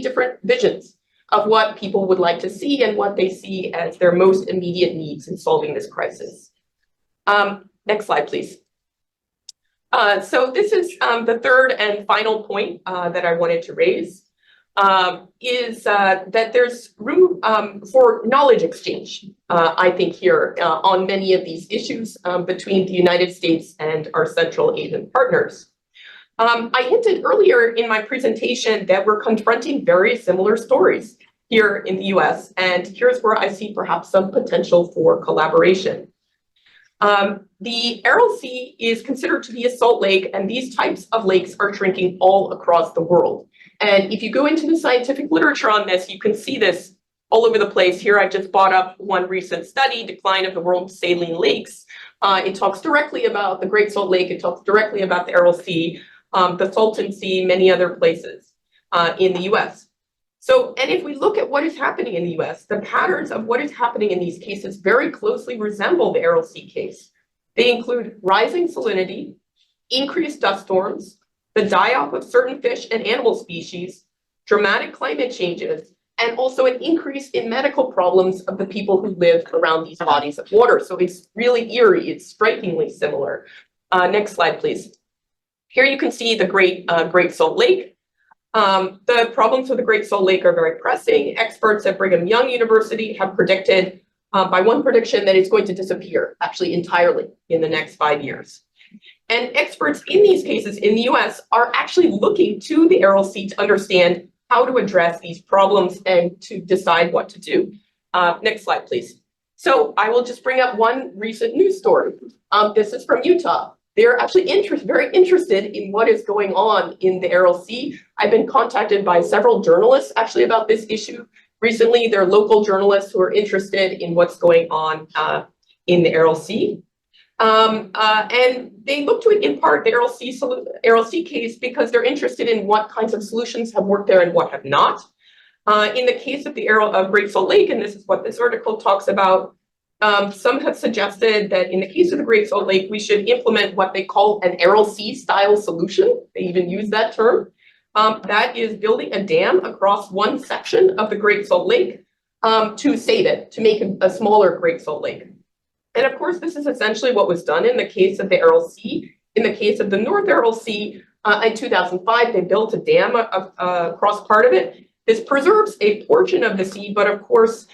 different visions of what people would like to see and what they see as their most immediate needs in solving this crisis. Next slide, please. So this is the third and final point that I wanted to raise, is that there's room for knowledge exchange, I think, here on many of these issues between the United States and our Central Asian partners. I hinted earlier in my presentation that we're confronting very similar stories here in the US, and here's where I see perhaps some potential for collaboration. The Aral Sea is considered to be a salt lake, and these types of lakes are shrinking all across the world. And if you go into the scientific literature on this, you can see this all over the place. Here I just brought up one recent study, Decline of the World's Saline Lakes. It talks directly about the Great Salt Lake. It talks directly about the Aral Sea, the Salton Sea, many other places in the US. So, and if we look at what is happening in the US, the patterns of what is happening in these cases very closely resemble the Aral Sea case. They include rising salinity, increased dust storms, the die-off of certain fish and animal species, dramatic climate changes, and also an increase in medical problems of the people who live around these bodies of water. So it's really eerie, it's strikingly similar. Next slide, please. Here you can see the Great Salt Lake. The problems with the Great Salt Lake are very pressing. Experts at Brigham Young University have predicted, by one prediction, that it's going to disappear, actually entirely, in the next 5 years. And experts in these cases in the US are actually looking to the Aral Sea to understand how to address these problems and to decide what to do. Next slide, please. So I will just bring up one recent news story. This is from Utah. They're actually very interested in what is going on in the Aral Sea. I've been contacted by several journalists actually about this issue. Recently, there are local journalists who are interested in what's going on in the Aral Sea. And they look to it in part, the Aral Sea case, because they're interested in what kinds of solutions have worked there and what have not. In the case of the Great Salt Lake, and this is what this article talks about, some have suggested that in the case of the Great Salt Lake, we should implement what they call an Aral Sea style solution. They even use that term. That is building a dam across one section of the Great Salt Lake to save it, to make a smaller Great Salt Lake. And of course, this is essentially what was done in the case of the Aral Sea. In the case of the North Aral Sea, in 2005, they built a dam across part of it. This preserves a portion of the sea, but of course,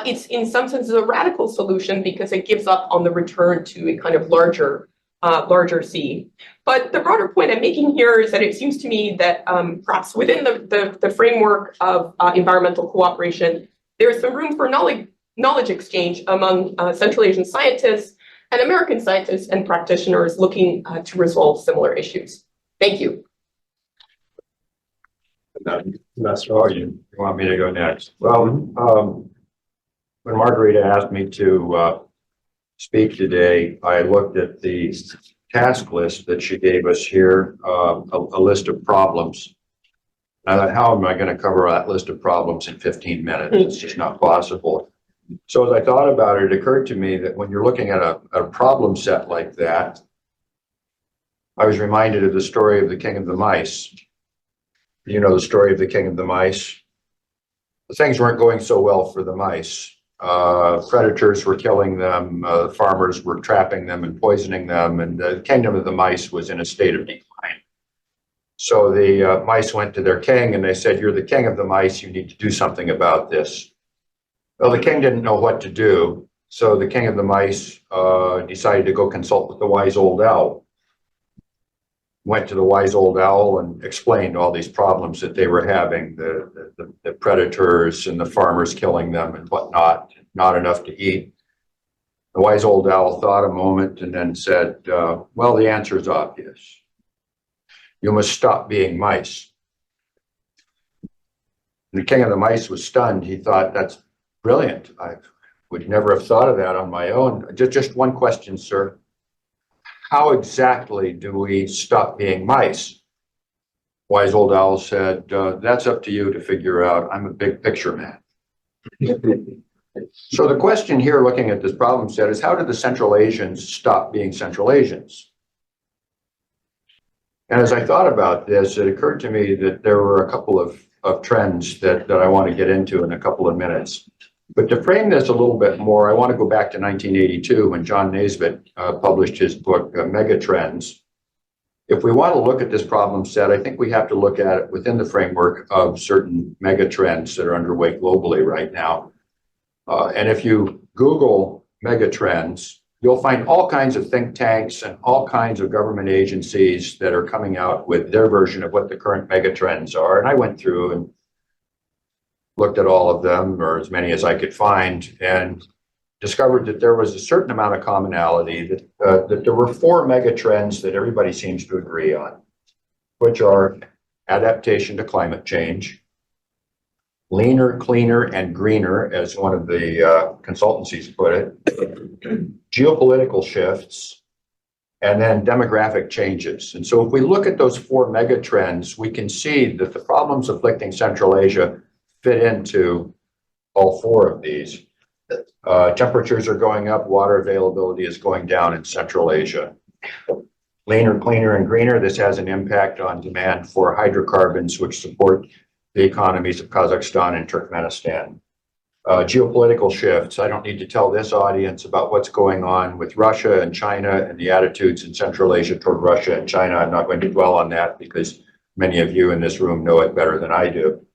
it's in some senses a radical solution because it gives up on the return to a kind of larger sea. But the broader point I'm making here is that it seems to me that perhaps within the framework of environmental cooperation, there is some room for knowledge exchange among Central Asian scientists and American scientists and practitioners looking to resolve similar issues. Thank you. That's all you want me to go next. Well, when Margarita asked me to speak today, I looked at the task list that she gave us here, a list of problems. I thought, how am I going to cover that list of problems in 15 minutes? It's just not possible. So as I thought about it, it occurred to me that when you're looking at a problem set like that, I was reminded of the story of the King of the Mice. You know the story of the King of the Mice. Things weren't going so well for the mice. Predators were killing them, farmers were trapping them and poisoning them, and the kingdom of the mice was in a state of decline. So the mice went to their king and they said, "You're the king of the mice, you need to do something about this." Well, the king didn't know what to do, so the king of the mice decided to go consult with the wise old owl. Went to the wise old owl and explained all these problems that they were having, the predators and the farmers killing them and whatnot, not enough to eat. The wise old owl thought a moment and then said, well, the answer is obvious. You must stop being mice. And the king of the mice was stunned. He thought, that's brilliant. I would never have thought of that on my own. Just one question, sir. How exactly do we stop being mice? Wise old owl said, that's up to you to figure out. I'm a big picture man. So the question here, looking at this problem set, is how did the Central Asians stop being Central Asians? And as I thought about this, it occurred to me that there were a couple of trends that I want to get into in a couple of minutes. But to frame this a little bit more, I want to go back to 1982 when John Naisbitt published his book, Megatrends. If we want to look at this problem set, I think we have to look at it within the framework of certain megatrends that are underway globally right now. And if you Google megatrends, you'll find all kinds of think tanks and all kinds of government agencies that are coming out with their version of what the current megatrends are. And I went through and looked at all of them, or as many as I could find, and discovered that there was a certain amount of commonality, that there were four megatrends that everybody seems to agree on, which are adaptation to climate change, leaner, cleaner, and greener, as one of the consultancies put it, geopolitical shifts, and then demographic changes. And so if we look at those four megatrends, we can see that the problems afflicting Central Asia fit into all four of these. Temperatures are going up, water availability is going down in Central Asia. Leaner, cleaner, and greener, this has an impact on demand for hydrocarbons, which support the economies of Kazakhstan and Turkmenistan. Geopolitical shifts, I don't need to tell this audience about what's going on with Russia and China and the attitudes in Central Asia toward Russia and China. I'm not going to dwell on that because many of you in this room know it better than I do.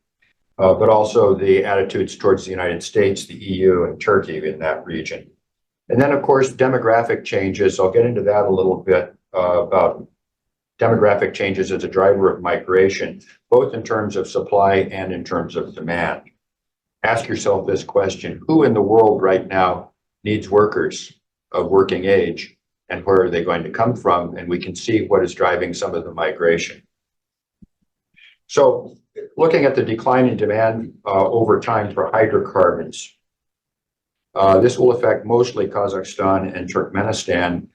But also the attitudes towards the United States, the EU, and Turkey in that region. And then, of course, demographic changes. I'll get into that a little bit about demographic changes as a driver of migration, both in terms of supply and in terms of demand. Ask yourself this question: who in the world right now needs workers of working age, and where are they going to come from? And we can see what is driving some of the migration. So looking at the decline in demand over time for hydrocarbons, this will affect mostly Kazakhstan and Turkmenistan,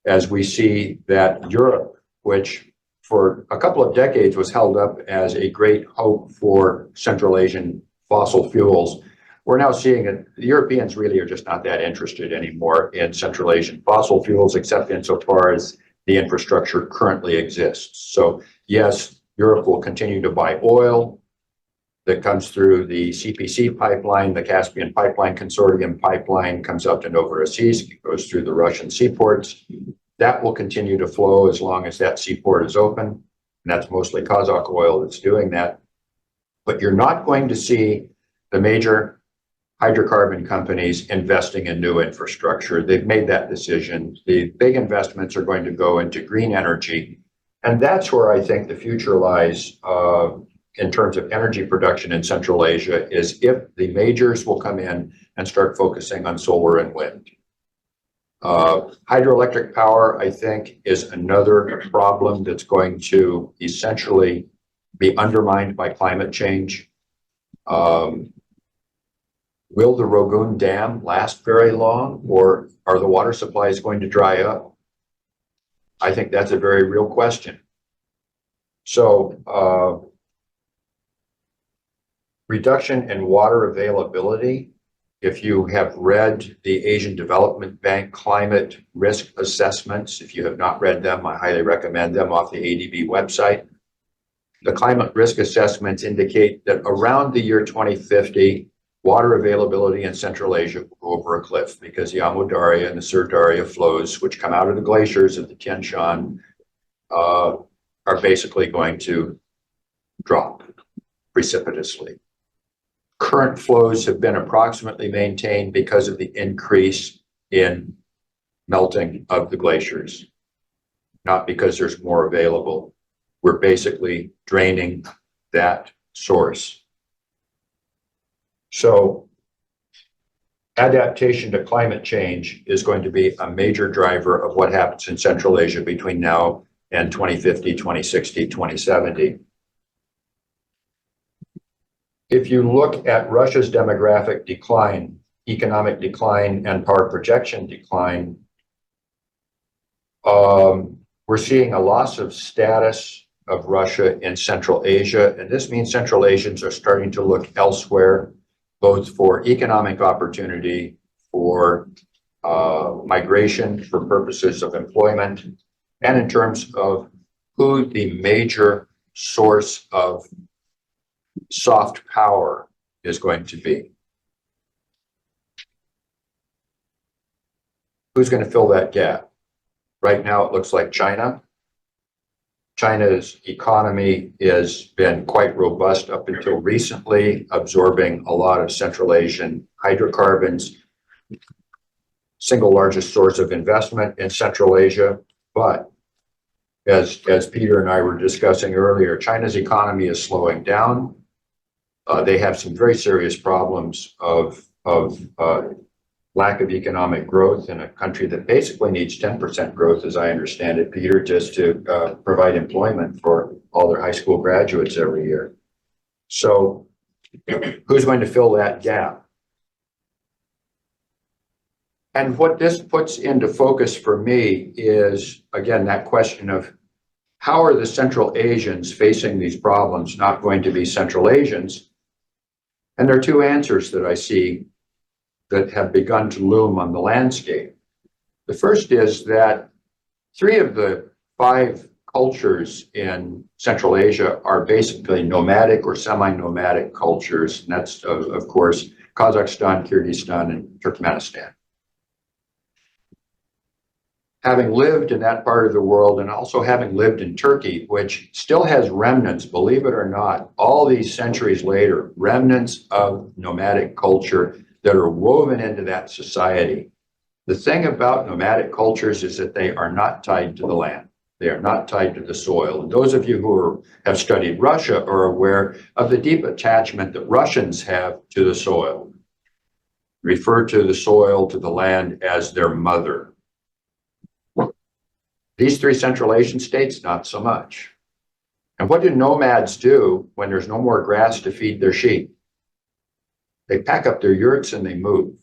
as we see that Europe, which for a couple of decades was held up as a great hope for Central Asian fossil fuels, we're now seeing that the Europeans really are just not that interested anymore in Central Asian fossil fuels, except insofar as the infrastructure currently exists. So yes, Europe will continue to buy oil that comes through the CPC pipeline, the Caspian Pipeline Consortium pipeline, comes up to Novorossiysk, goes through the Russian seaports. That will continue to flow as long as that seaport is open. And that's mostly Kazakh oil that's doing that. But you're not going to see the major hydrocarbon companies investing in new infrastructure. They've made that decision. The big investments are going to go into green energy. And that's where I think the future lies in terms of energy production in Central Asia, is if the majors will come in and start focusing on solar and wind. Hydroelectric power, I think, is another problem that's going to essentially be undermined by climate change. Will the Rogun Dam last very long, or are the water supplies going to dry up? I think that's a very real question. So reduction in water availability. If you have read the Asian Development Bank climate risk assessments, if you have not read them, I highly recommend them off the ADB website. The climate risk assessments indicate that around the year 2050, water availability in Central Asia will go over a cliff, because the Amu Darya and the Sur Darya flows, which come out of the glaciers of the Tian Shan, are basically going to drop precipitously. Current flows have been approximately maintained because of the increase in melting of the glaciers, not because there's more available. We're basically draining that source. So adaptation to climate change is going to be a major driver of what happens in Central Asia between now and 2050, 2060, 2070. If you look at Russia's demographic decline, economic decline, and power projection decline, we're seeing a loss of status of Russia in Central Asia. And this means Central Asians are starting to look elsewhere, both for economic opportunity, for migration, for purposes of employment, and in terms of who the major source of soft power is going to be. Who's going to fill that gap? Right now, it looks like China. China's economy has been quite robust up until recently, absorbing a lot of Central Asian hydrocarbons, single largest source of investment in Central Asia. But as Peter and I were discussing earlier, China's economy is slowing down. They have some very serious problems of lack of economic growth in a country that basically needs 10% growth, as I understand it, Peter, just to provide employment for all their high school graduates every year. So who's going to fill that gap? And what this puts into focus for me is, again, that question of how are the Central Asians facing these problems not going to be Central Asians? And there are two answers that I see that have begun to loom on the landscape. The first is that 3 of the 5 cultures in Central Asia are basically nomadic or semi-nomadic cultures. And that's, of course, Kazakhstan, Kyrgyzstan, and Turkmenistan. Having lived in that part of the world, and also having lived in Turkey, which still has remnants, believe it or not, all these centuries later, remnants of nomadic culture that are woven into that society. The thing about nomadic cultures is that they are not tied to the land. They are not tied to the soil. And those of you who have studied Russia are aware of the deep attachment that Russians have to the soil. Refer to the soil, to the land as their mother. These three Central Asian states, not so much. And what do nomads do when there's no more grass to feed their sheep? They pack up their yurts and they move.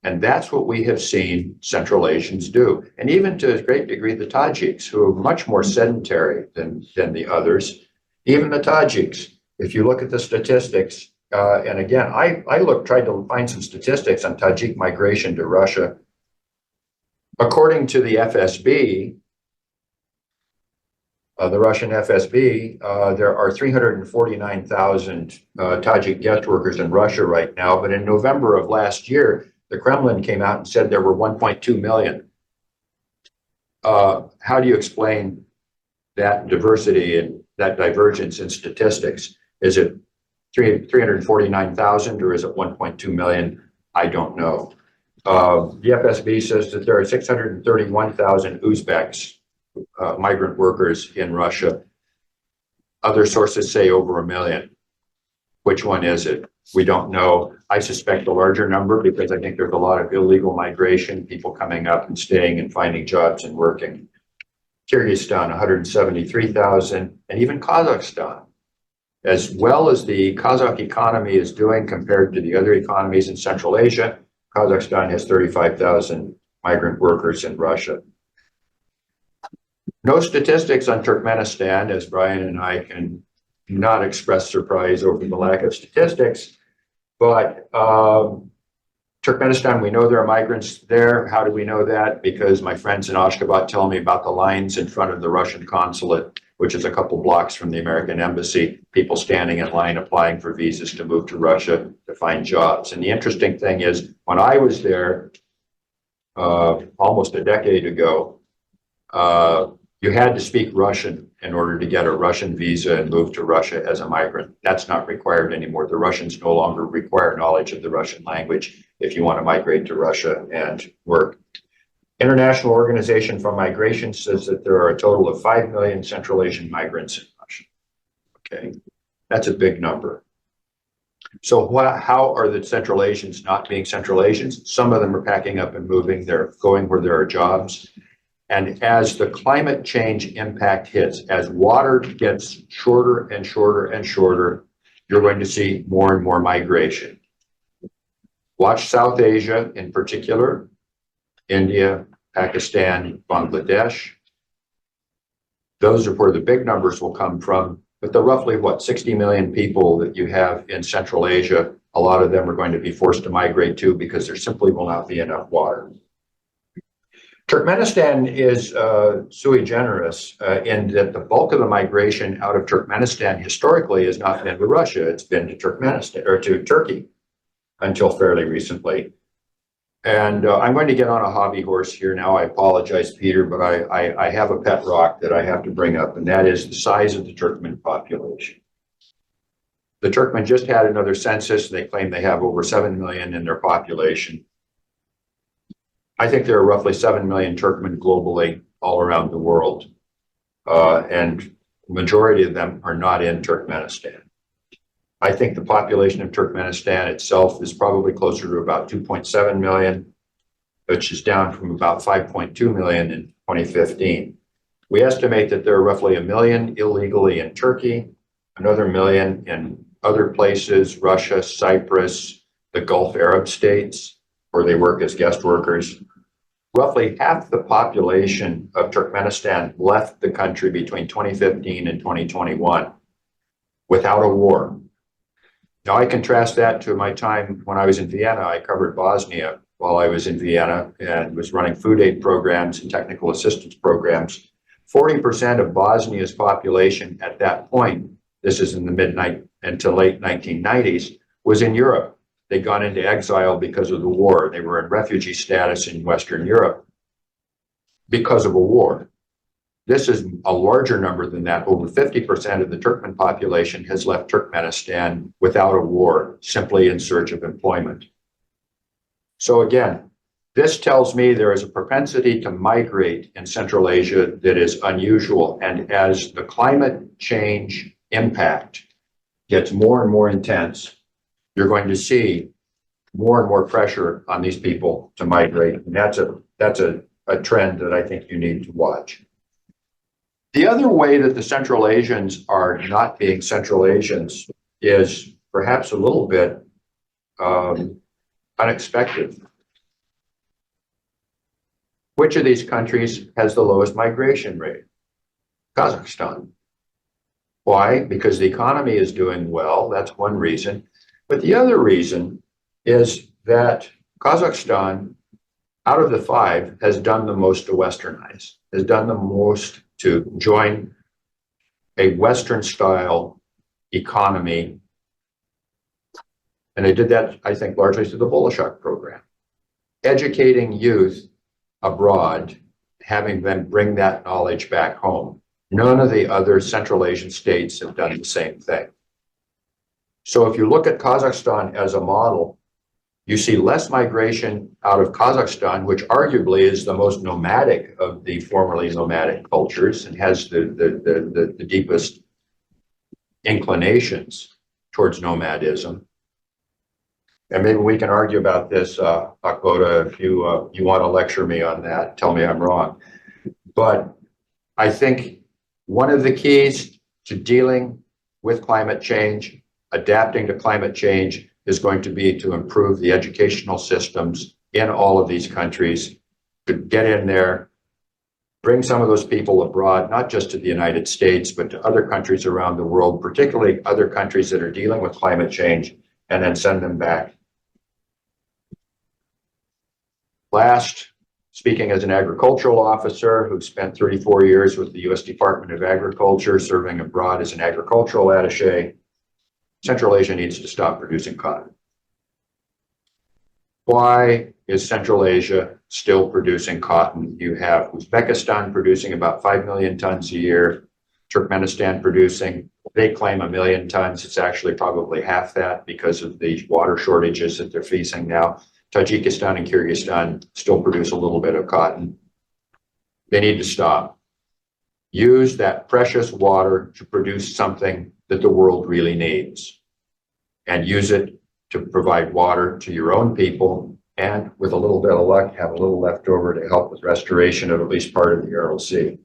And that's what we have seen Central Asians do. And even to a great degree, the Tajiks, who are much more sedentary than the others, even the Tajiks, if you look at the statistics, and again, I tried to find some statistics on Tajik migration to Russia. According to the FSB, the Russian FSB, there are 349,000 Tajik guest workers in Russia right now, but in November of last year, the Kremlin came out and said there were 1.2 million. How do you explain that diversity and that divergence in statistics? Is it 349,000 or is it 1.2 million? I don't know. The FSB says that there are 631,000 Uzbeks, migrant workers in Russia. Other sources say over 1 million. Which one is it? We don't know. I suspect a larger number because I think there's a lot of illegal migration, people coming up and staying and finding jobs and working. Kyrgyzstan, 173,000, and even Kazakhstan. As well as the Kazakh economy is doing compared to the other economies in Central Asia, Kazakhstan has 35,000 migrant workers in Russia. No statistics on Turkmenistan, as Brian and I can not express surprise over the lack of statistics, but Turkmenistan, we know there are migrants there. How do we know that? Because my friends in Ashgabat tell me about the lines in front of the Russian consulate, which is a couple blocks from the American embassy, people standing in line applying for visas to move to Russia to find jobs. And the interesting thing is, when I was there almost a decade ago, you had to speak Russian in order to get a Russian visa and move to Russia as a migrant. That's not required anymore. The Russians no longer require knowledge of the Russian language if you want to migrate to Russia and work. International Organization for Migration says that there are a total of 5 million Central Asian migrants in Russia. Okay, that's a big number. So how are the Central Asians not being Central Asians? Some of them are packing up and moving. They're going where there are jobs. And as the climate change impact hits, as water gets shorter and shorter and shorter, you're going to see more and more migration. Watch South Asia in particular, India, Pakistan, Bangladesh. Those are where the big numbers will come from. But the roughly, 60 million people that you have in Central Asia, a lot of them are going to be forced to migrate to because there simply will not be enough water. Turkmenistan is sui generis in that the bulk of the migration out of Turkmenistan historically has not been to Russia. It's been to Turkmenistan or to Turkey until fairly recently. And I'm going to get on a hobby horse here now. I apologize, Peter, but I have a pet rock that I have to bring up, and that is the size of the Turkmen population. The Turkmen just had another census. They claim they have over 7 million in their population. I think there are roughly 7 million Turkmen globally all around the world. And the majority of them are not in Turkmenistan. I think the population of Turkmenistan itself is probably closer to about 2.7 million, which is down from about 5.2 million in 2015. We estimate that there are roughly 1 million illegally in Turkey, another 1 million in other places, Russia, Cyprus, the Gulf Arab states, where they work as guest workers. Roughly half the population of Turkmenistan left the country between 2015 and 2021 without a war. Now, I contrast that to my time when I was in Vienna. I covered Bosnia while I was in Vienna and was running food aid programs and technical assistance programs. 40% of Bosnia's population at that point, this is in the mid and to late 1990s, was in Europe. They'd gone into exile because of the war. They were in refugee status in Western Europe because of a war. This is a larger number than that. Over 50% of the Turkmen population has left Turkmenistan without a war, simply in search of employment. So again, This tells me there is a propensity to migrate in Central Asia that is unusual. And as the climate change impact gets more and more intense, you're going to see more and more pressure on these people to migrate. And that's a trend that I think you need to watch. The other way that the Central Asians are not being Central Asians is perhaps a little bit unexpected. Which of these countries has the lowest migration rate? Kazakhstan. Why? Because the economy is doing well. That's one reason. But the other reason is that Kazakhstan, out of the five, has done the most to westernize, has done the most to join a Western-style economy. And they did that, I think, largely through the Bolshevik program. Educating youth abroad, having them bring that knowledge back home. None of the other Central Asian states have done the same thing. So if you look at Kazakhstan as a model, you see less migration out of Kazakhstan, which arguably is the most nomadic of the formerly nomadic cultures and has the deepest inclinations towards nomadism. And maybe we can argue about this, Akboda, if you want to lecture me on that, tell me I'm wrong. But I think one of the keys to dealing with climate change, adapting to climate change, is going to be to improve the educational systems in all of these countries, to get in there, bring some of those people abroad, not just to the United States, but to other countries around the world, particularly other countries that are dealing with climate change, and then send them back. Last, speaking as an agricultural officer who spent 34 years with the U.S. Department of Agriculture, serving abroad as an agricultural attaché, Central Asia needs to stop producing cotton. Why is Central Asia still producing cotton? You have Uzbekistan producing about 5 million tons a year, Turkmenistan producing, they claim 1 million tons. It's actually probably half that because of the water shortages that they're facing now. Tajikistan and Kyrgyzstan still produce a little bit of cotton. They need to stop. Use that precious water to produce something that the world really needs, and use it to provide water to your own people, and with a little bit of luck, have a little left over to help with restoration of at least part of the Aral Sea.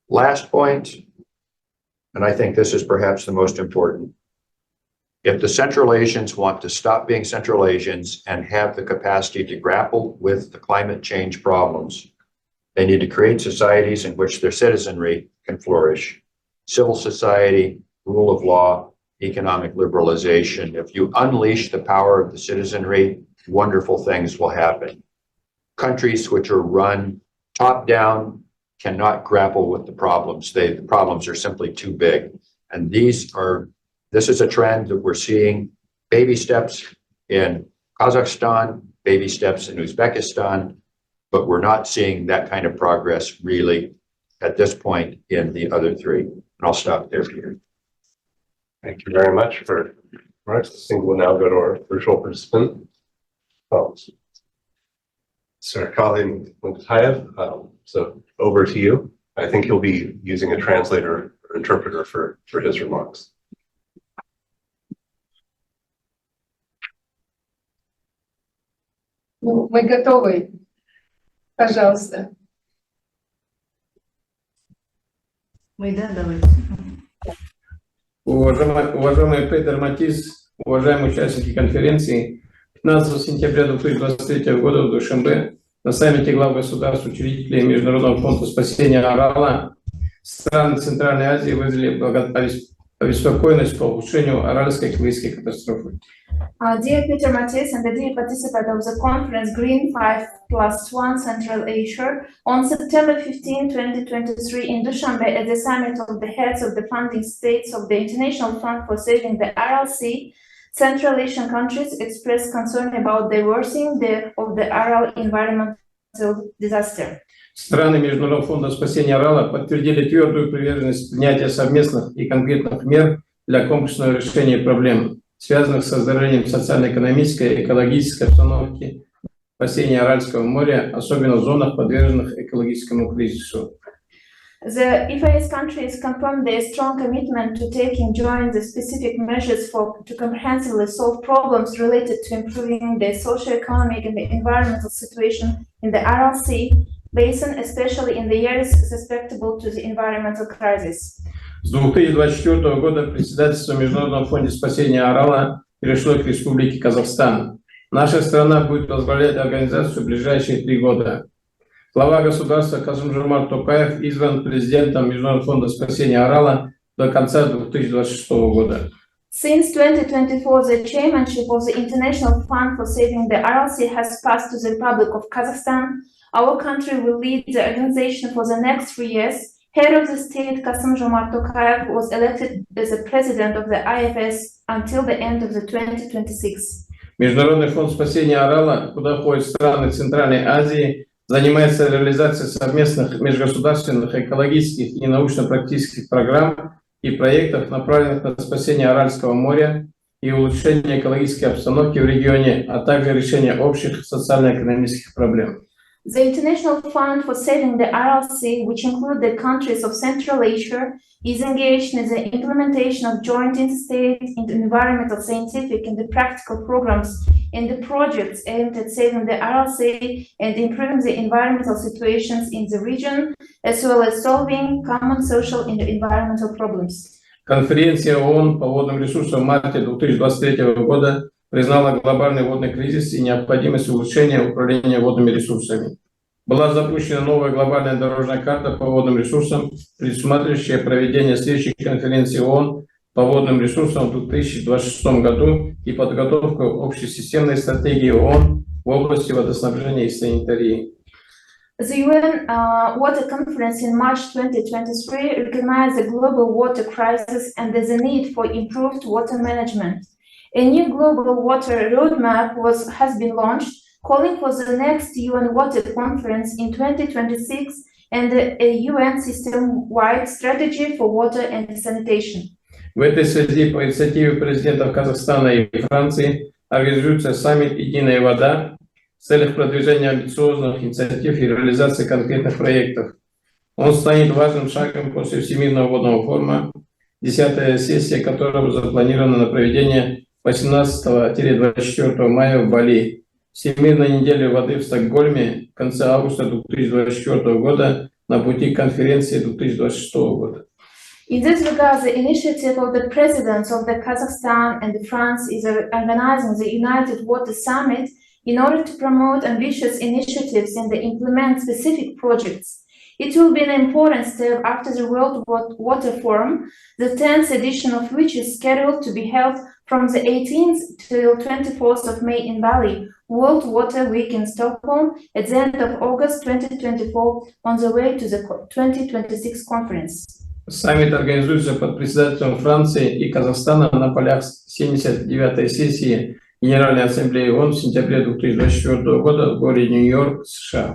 Last point, and I think this is perhaps the most important. If the Central Asians want to stop being Central Asians and have the capacity to grapple with the climate change problems, they need to create societies in which their citizenry can flourish. Civil society, rule of law, economic liberalization. If you unleash the power of the citizenry, wonderful things will happen. Countries which are run top down cannot grapple with the problems. The problems are simply too big. And this is a trend that we're seeing. Baby steps in Kazakhstan, baby steps in Uzbekistan, but we're not seeing that kind of progress really at this point in the other three. And I'll stop there, Peter. Thank you very much for remarks. I think we'll now go to our virtual participant. Sir Colin Muktayev, so over to you. I think you'll be using a translator or interpreter for his remarks. Ну, мы готовы. Пожалуйста. Да, давайте. Уважаемый Петер Матис, уважаемые участники конференции, 15 сентября 2023 года в Душанбе на саммите глав государств-учредителей Международного фонда спасения Арала страны Центральной Азии выразили обеспокоенность по ухудшению аральской экологической катастрофы. Dear Peter Mattis and the dear participant of the conference Green 5+1 Central Asia, on September 15, 2023 in Dushanbe at the summit of the heads of the funding states of the International Fund for Saving the Aral Sea, Central Asian countries expressed concern about the worsening of the Aral environmental disaster. Страны Международного фонда спасения Арала подтвердили твердую приверженность принятия совместных и конкретных мер для комплексного решения проблемы. связанных с оздоровлением социально-экономической и экологической обстановки в бассейне Аральского моря, особенно в зонах, подверженных экологическому кризису. The EFAS countries confirmed their strong commitment to taking joint the specific measures to comprehensively solve problems related to improving the socio-economic and the environmental situation in the Aral Sea basin, especially in the years susceptible to the environmental crisis. С 2024 года председательство в Международном фонде спасения Арала перешло к Республике Казахстан. Наша страна будет возглавлять организацию в ближайшие 3 года. Глава государства Касым-Жомарт Токаев избран президентом Международного фонда спасения Арала до конца 2026 года. Since 2024, the chairmanship of the International Fund for Saving the Aral Sea has passed to the Republic of Kazakhstan. Our country will lead the organization for the next 3 years. Head of the state, Kасым-Жомарт Токаев, was elected as the president of the IFS until the end of the 2026. Международный фонд спасения Арала, куда входят страны Центральной Азии, занимается реализацией совместных межгосударственных экологических и научно-практических программ и проектов, направленных на спасение Аральского моря и улучшение экологической обстановки в регионе, а также решение общих социально-экономических проблем. The International Fund for Saving the Aral Sea, which include the countries of Central Asia, is engaged in the implementation of joint interstate environmental, scientific, and the practical programs and the projects aimed at saving the Aral Sea and improving the environmental situations in the region, as well as solving common social and environmental problems. Конференция ООН по водным ресурсам в марте 2023 года признала глобальный водный кризис и необходимость улучшения управления водными ресурсами. Была запущена новая глобальная дорожная карта по водным ресурсам, предусматривающая проведение следующей конференции ООН по водным ресурсам в 2026 году и подготовку общей системной стратегии ООН в области водоснабжения и санитарии. The UN Water Conference in March 2023 recognized the global water crisis and the need for improved water management. A new global water roadmap has been launched, calling for the next UN Water Conference in 2026 and a UN system-wide strategy for water and sanitation. В этой связи по инициативе президентов Казахстана и Франции организуется саммит «Единая вода» в целях продвижения амбициозных инициатив и реализации конкретных проектов. Он станет важным шагом после Всемирного водного форума, 10-я сессия которого запланирована на проведение 18-24 мая в Бали, Всемирной недели воды в Стокгольме в конце августа 2024 года на пути к конференции 2026 года. In this regard, the initiative of the presidents of the Kazakhstan and France is organizing the United Water Summit in order to promote ambitious initiatives and implement specific projects. It will be an important step after the World Water Forum, the 10th edition of which is scheduled to be held from the 18th till 24th of May in Bali, World Water Week in Stockholm at the end of August 2024 on the way to the 2026 conference. Саммит организуется под председательством Франции и Казахстана на полях 79-й сессии Генеральной Ассамблеи ООН в сентябре 2024 года в городе Нью-Йорк, США.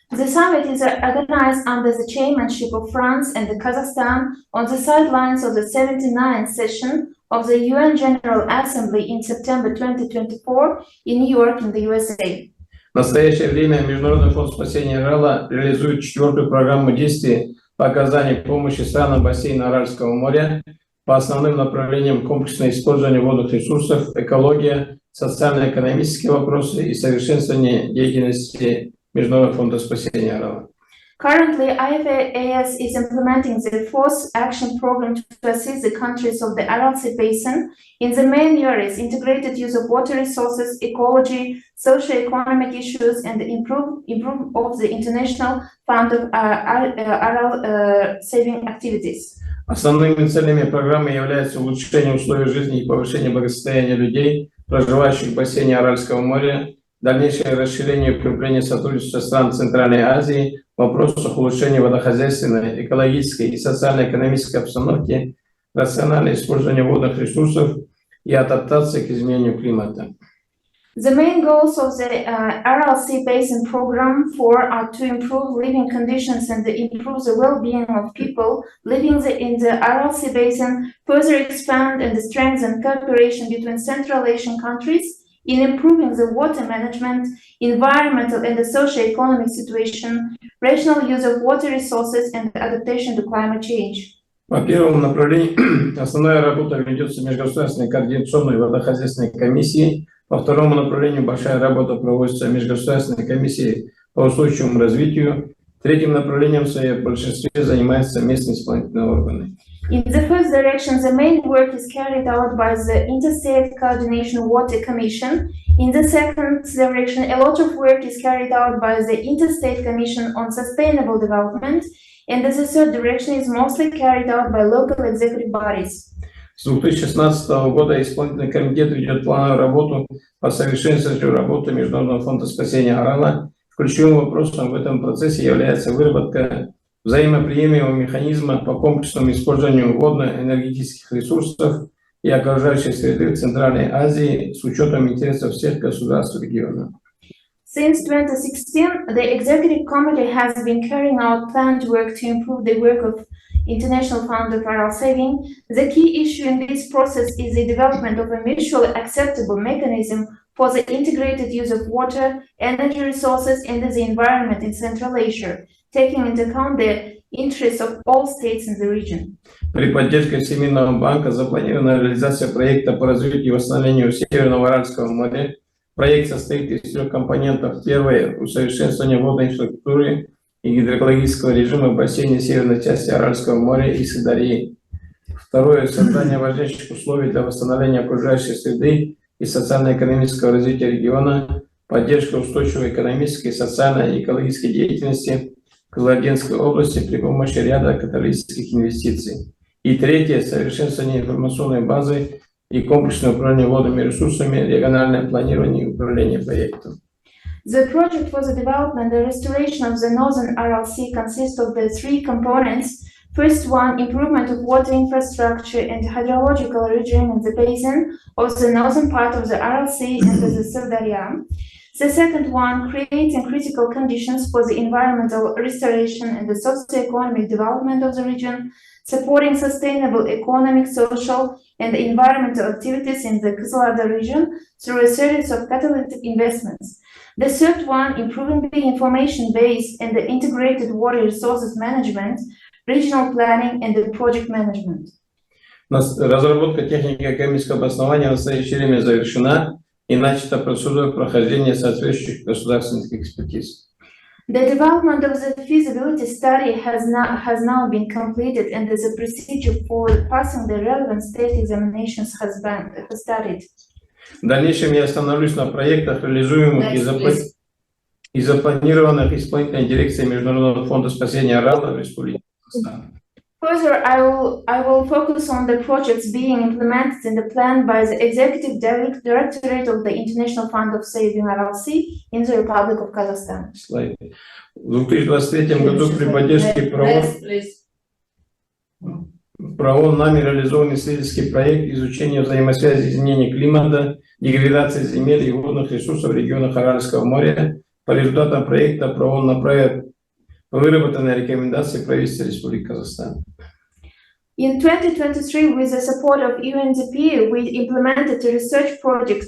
The summit is organized under the chairmanship of France and Kazakhstan on the sidelines of the 79th session of the UN General Assembly in September 2024 in New York in the USA. В настоящее время Международный фонд спасения Арала реализует 4-ю программу действий по оказанию помощи странам бассейна Аральского моря по основным направлениям комплексное использование водных ресурсов, экология, социально-экономические вопросы и совершенствование деятельности Международного фонда спасения Арала. Currently, IFAS is implementing the 4th action program to assist the countries of the Aral Sea Basin in the main areas: integrated use of water resources, ecology, socio-economic issues, and the improve of the International Fund of Aral saving activities. Основными целями программы являются улучшение условий жизни и повышение благосостояния людей, проживающих в бассейне Аральского моря, дальнейшее расширение и укрепление сотрудничества стран Центральной Азии в вопросах улучшения водохозяйственной, экологической и социально-экономической обстановки, рациональное использование водных ресурсов и адаптации к изменению климата. The main goals of the RLC Basin Program 4 are to improve living conditions and improve the well-being of people living in the RLC Basin, further expand and strengthen cooperation between Central Asian countries in improving the water management, environmental and the socio-economic situation, rational use of water resources and adaptation to climate change. По первому направлению основная работа ведется Межгосударственной координационной водохозяйственной комиссией. По второму направлению большая работа проводится Межгосударственной комиссией по устойчивому развитию. Третьим направлением в своей большинстве занимаются местные исполнительные органы. In the first direction, the main work is carried out by the Interstate Coordination Water Commission. In the second direction, a lot of work is carried out by the Interstate Commission on Sustainable Development. And the third direction is mostly carried out by local executive bodies. С 2016 года исполнительный комитет ведет плановую работу по совершенствованию работы Международного фонда спасения Арала. Ключевым вопросом в этом процессе является выработка взаимоприемлемого механизма по комплексному использованию водно-энергетических ресурсов и окружающей среды в Центральной Азии с учетом интересов всех государств региона. Since 2016, the Executive Committee has been carrying out planned work to improve the work of International Fund of Aral Saving. The key issue in this process is the development of a mutually acceptable mechanism for the integrated use of water, energy resources, and the environment in Central Asia, taking into account the interests of all states in the region. При поддержке Всемирного банка запланирована реализация проекта по развитию и восстановлению Северного Аральского моря. Проект состоит из трех компонентов. Первое – усовершенствование водной инфраструктуры и гидрологического режима в бассейне северной части Аральского моря и Сырдарьи. Второе – создание важнейших условий для восстановления окружающей среды и социально-экономического развития региона, поддержка устойчивой экономической, социальной и экологической деятельности в Кызылординской области при помощи ряда каталитических инвестиций. И третье – совершенствование информационной базы и комплексное управление водными ресурсами, региональное планирование и управление проектом. The project for the development and restoration of the Northern Aral Sea consists of the three components. First one, improvement of water infrastructure and hydrological regime in the basin of the northern part of the Aral Sea and the Sirdarya. The second one, creating critical conditions for the environmental restoration and the socio-economic development of the region, supporting sustainable economic, social, and environmental activities in the Kızılorda region through a series of catalytic investments. The third one, improving the information base and the integrated water resources management, regional planning, and the project management. Разработка техники экономического обоснования в настоящее время завершена и начата процедура прохождения соответствующих государственных экспертиз. The development of the feasibility study has now been completed, and the procedure for passing the relevant state examinations has started. В дальнейшем я остановлюсь на проектах, реализуемых и запланированных исполнительной дирекцией Международного фонда спасения Арала в Республике Казахстан. Further, I will focus on the projects being implemented in the plan by the Executive Directorate of the International Fund of Saving Aral Sea in the Republic of Kazakhstan. В 2023 году при поддержке ПРООН нами реализован исследовательский проект изучения взаимосвязи изменений климата, деградации земель и водных ресурсов в регионах Аральского моря. По результатам проекта ПРООН направит выработанные рекомендации правительства Республики Казахстан. In 2023, with the support of UNDP, we implemented a research project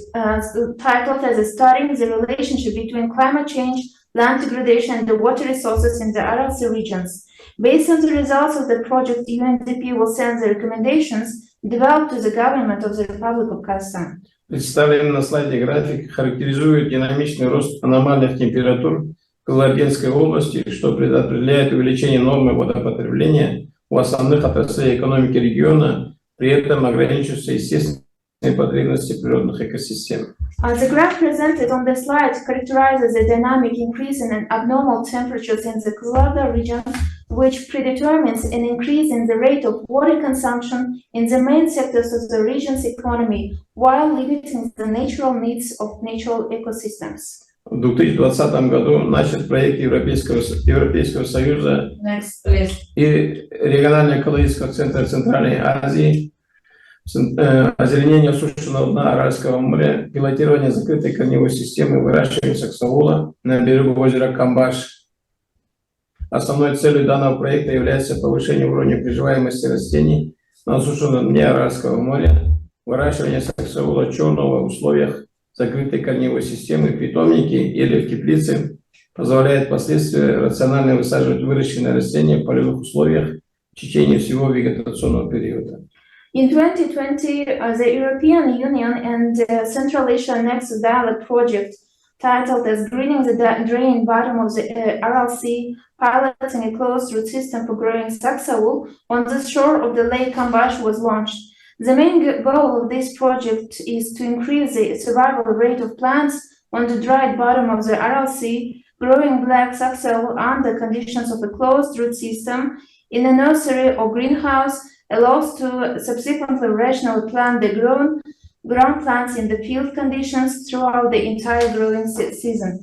titled as Studying the Relationship Between Climate Change, Land Degradation and the Water Resources in the Aral Sea regions. Based on the results of the project, UNDP will send the recommendations developed to the government of the Republic of Kazakhstan. Представленный на слайде график характеризует динамичный рост аномальных температур в Кызылординской области, что предопределяет увеличение нормы водопотребления у основных отраслей экономики региона, при этом ограничиваются естественные потребности природных экосистем. The graph presented on the slide characterizes the dynamic increase in abnormal temperatures in the Kızılorda region, which predetermines an increase in the rate of water consumption in the main sectors of the region's economy, while limiting the natural needs of natural ecosystems. В 2020 году начат проект Европейского Союза и регионального экологического центра Центральной Азии озеленение осушенного дна Аральского моря, пилотирование закрытой корневой системы выращивания саксаула на берегу озера Камбаш. Основной целью данного проекта является повышение уровня приживаемости растений на осушенном дне Аральского моря, выращивание саксаула черного в условиях закрытой корневой системы в питомнике или в теплице позволяет впоследствии рационально высаживать выращенные растения в полевых условиях в течение всего вегетационного периода. In 2020, the European Union and the Central Asia Next Dialogue project, titled as Greening the Drain Bottom of the Aral Sea, piloting a closed-root system for growing saxaul on the shore of the Lake Kambash, was launched. The main goal of this project is to increase the survival rate of plants on the dried bottom of the Aral Sea, growing black saxaul under conditions of a closed-root system in a nursery or greenhouse, allows to subsequently rationally plant the ground plants in the field conditions throughout the entire growing season.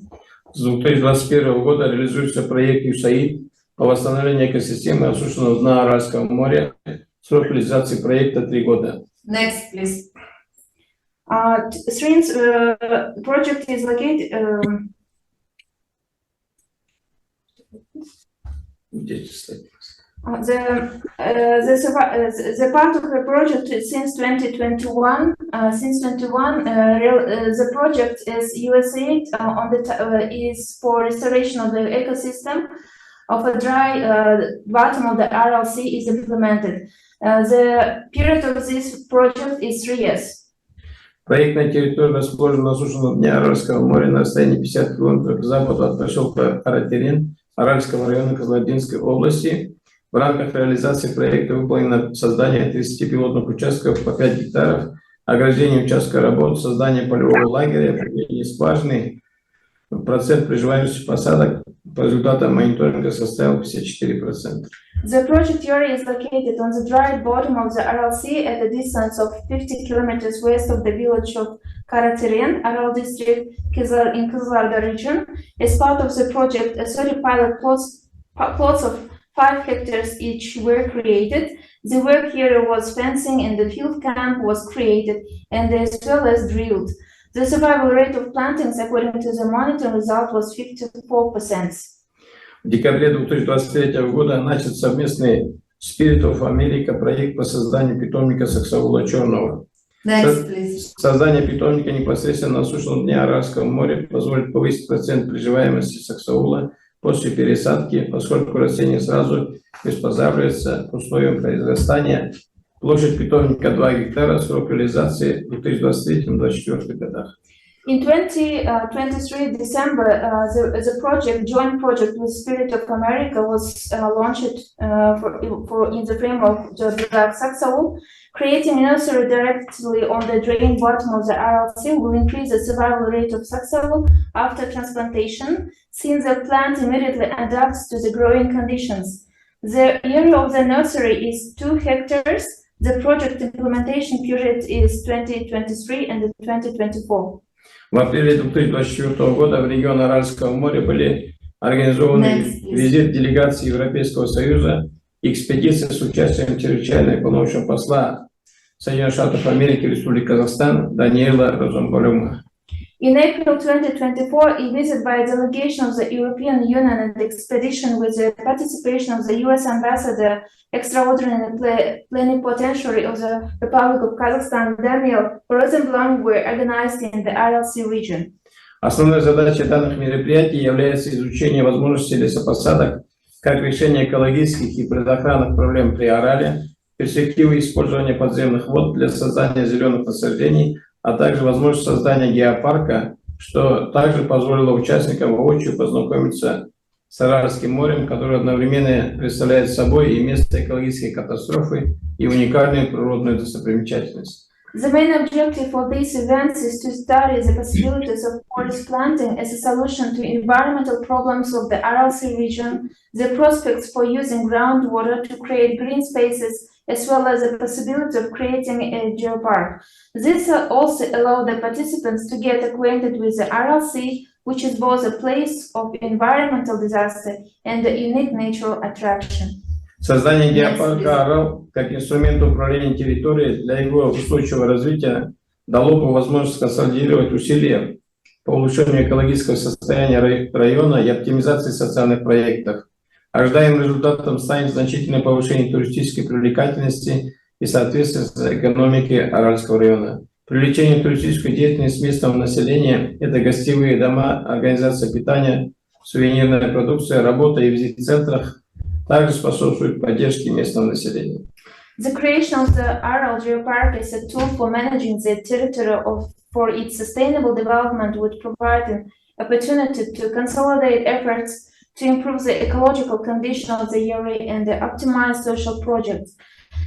С 2021 года реализуется проект USAID по восстановлению экосистемы осушенного дна Аральского моря. Срок реализации проекта 3 года. Next, please. Since project is located. The part of the project since 2021, the project is USAID is for restoration of the ecosystem of a dry bottom of the Aral Sea is implemented. The period of this project is 3 years. Проектная территория расположена на осушенном дне Аральского моря на расстоянии 50 км к западу от поселка Каратерин Аральского района Кызылординской области. В рамках реализации проекта выполнено создание 30 пилотных участков по 5 гектаров, ограждение участка работ, создание полевого лагеря, проведение скважины. Процент приживаемости посадок по результатам мониторинга составил 54%. The project area is located on the dry bottom of the Aral Sea at a distance of 50 kilometers west of the village of Karaterian, Aral district, in Kızılorda region. As part of the project, 30 pilot plots of 5 hectares each were created. The work area was fencing and the field camp was created and as well as drilled. The survival rate of plantings according to the monitoring result was 54%. В декабре 2023 года начат совместный Spirit of America проект по созданию питомника саксаула черного. Next, please. Создание питомника непосредственно на осушенном дне Аральского моря позволит повысить процент приживаемости саксаула после пересадки, поскольку растение сразу приспосабливается к условиям произрастания. Площадь питомника 2 гектара, срок реализации в 2023-2024 годах. In 2023 December, the project, joint project with Spirit of America was launched in the frame of the black saxaul. Creating a nursery directly on the drain bottom of the Aral Sea will increase the survival rate of saxaul after transplantation, since the plant immediately adapts to the growing conditions. The area of the nursery is 2 hectares. The project implementation period is 2023 and 2024. В апреле 2024 года в регион Аральского моря были организованы визит делегации Европейского Союза и экспедиция с участием чрезвычайного полномочного посла Соединенных Штатов Америки в Республике Казахстан Даниэла Розенблюма. In April 2024, a visit by a delegation of the European Union and the expedition with the participation of the U.S. Ambassador, Extraordinary Plenipotentiary of the Republic of Kazakhstan, Daniel Rosenblum, were organized in the Aral Sea region. Основной задачей данных мероприятий является изучение возможностей лесопосадок как решение экологических и природоохранных проблем при Арале, перспективы использования подземных вод для создания зеленых насаждений, а также возможность создания геопарка, что также позволило участникам воочию познакомиться с Аральским морем, которое одновременно представляет собой и место экологической катастрофы, и уникальную природную достопримечательность. The main objective of these events is to study the possibilities of forest planting as a solution to environmental problems of the Aral Sea region, the prospects for using groundwater to create green spaces, as well as the possibility of creating a geopark. This also allows the participants to get acquainted with the Aral Sea, which is both a place of environmental disaster and a unique natural attraction. Создание Yes, геопарка please. Арал как инструмент управления территорией для его устойчивого развития дало бы возможность консолидировать усилия по улучшению экологического состояния района и оптимизации социальных проектов. Ожидаемым результатом станет значительное повышение туристической привлекательности и соответствия с экономикой Аральского района. Привлечение туристической деятельности местного населения – это гостевые дома, организация питания, сувенирная продукция, работа и визит в центрах также способствует поддержке местного населения. The creation of the Aral Geopark is a tool for managing the territory for its sustainable development, would provide an opportunity to consolidate efforts to improve the ecological condition of the area and optimize social projects.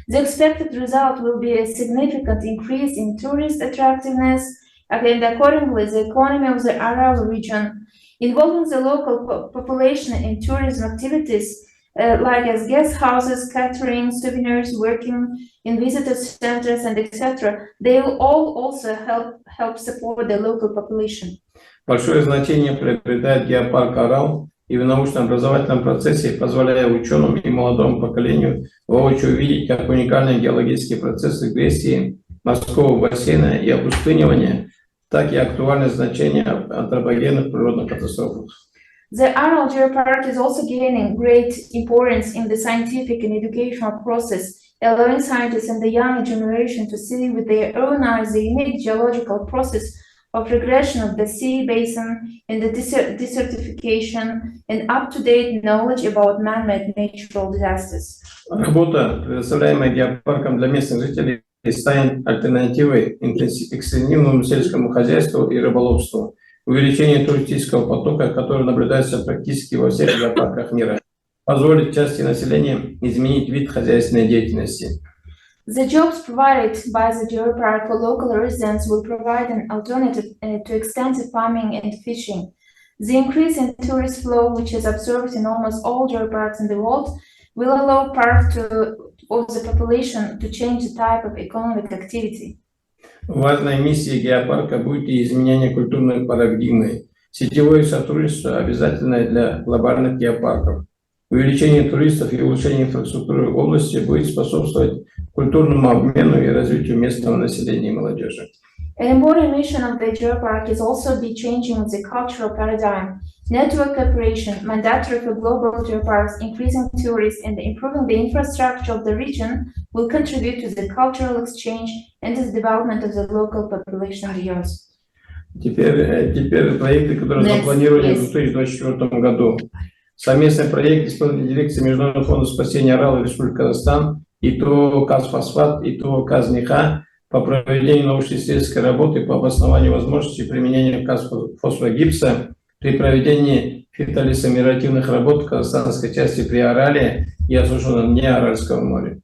The expected result will be a significant increase in tourist attractiveness and accordingly the economy of the Aral region, involving the local population in tourism activities like as guest houses, catering, souvenirs, working in visitor centers, and etc. They will all also help support the local population. Большое значение приобретает геопарк Арал и в научно-образовательном процессе, позволяя ученым и молодому поколению воочию увидеть как уникальные геологические процессы регрессии морского бассейна и опустынивания, так и актуальное значение антропогенных природных катастроф. The Aral Geopark is also gaining great importance in the scientific and educational process, allowing scientists and the young generation to see with their own eyes the unique geological process of regression of the sea basin and the desertification and up-to-date knowledge about man-made natural disasters. Работа, предоставляемая геопарком для местных жителей, станет альтернативой экстенсивному сельскому хозяйству и рыболовству. Увеличение туристического потока, который наблюдается практически во всех геопарках мира, позволит части населения изменить вид хозяйственной деятельности. The jobs provided by the geopark for local residents will provide an alternative to extensive farming and fishing. The increase in tourist flow, which is observed in almost all geoparks in the world, will allow part of the population to change the type of economic activity. Важной миссией геопарка будет и изменение культурной парадигмы. Сетевое сотрудничество обязательное для глобальных геопарков. Увеличение туристов и улучшение инфраструктуры области будет способствовать культурному обмену и развитию местного населения и молодежи. An important mission of the geopark is also be changing the cultural paradigm. Network cooperation, mandatory for global geoparks, increasing tourists and improving the infrastructure of the region will contribute to the cultural exchange and the development of the local population regions. Теперь проекты, которые запланированы в 2024 году. Совместный проект исполнительной дирекции Международного фонда спасения Арала и Республики Казахстан, ИТО «Казфосфат», ИТО «Казниха» по проведению научно-исследовательской работы по обоснованию возможности применения фосфогипса при проведении фитолесомеративных работ в казахстанской части при Арале и осушенном дне Аральского моря.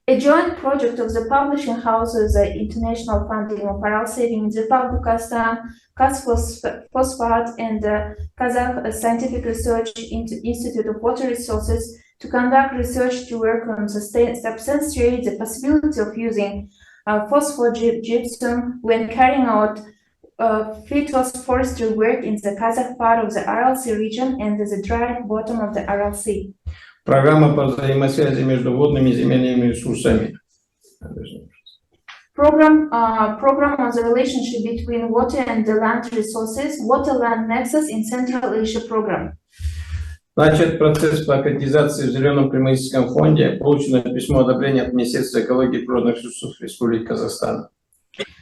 A joint project of the publishing houses, the International Funding of Aral Saving in the Republic of Kazakhstan, Kazphosphate, and the Kazakh Scientific Research Institute of Water Resources to conduct research to work on substantiate the possibility of using phosphogypsum when carrying out phytoforestry work in the Kazakh part of the Aral Sea region and the dry bottom of the Aral Sea. Программа по взаимосвязи между водными и земельными ресурсами. Program on the relationship between water and the land resources, Water-Land Nexus in Central Asia program. Начат процесс по аккредитации в Зеленом климатическом фонде, получено письмо одобрения от Министерства экологии и природных ресурсов Республики Казахстан.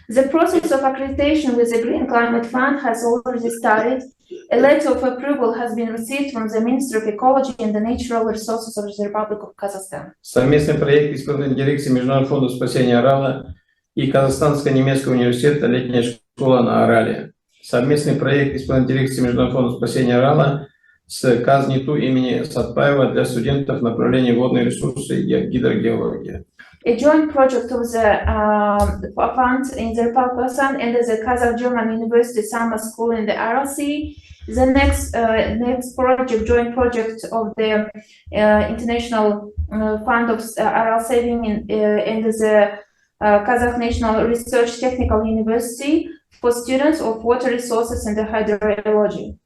The process of accreditation with the Green Climate Fund has already started. A letter of approval has been received from the Ministry of Ecology and the Natural Resources of the Republic of Kazakhstan. Совместный проект исполнительной дирекции Международного фонда спасения Арала и Казахстанско-немецкого университета «Летняя школа на Арале». Совместный проект исполнительной дирекции Международного фонда спасения Арала с КАЗНИТУ имени Сатпаева для студентов направления водные ресурсы и гидрогеология. A joint project of the fund in the Republic of Kazakhstan and the Kazakh-German University Summer School in the Aral Sea. The next joint project of the International Fund of Aral Saving and the Kazakh National Research Technical University for students of water resources and the hydrology.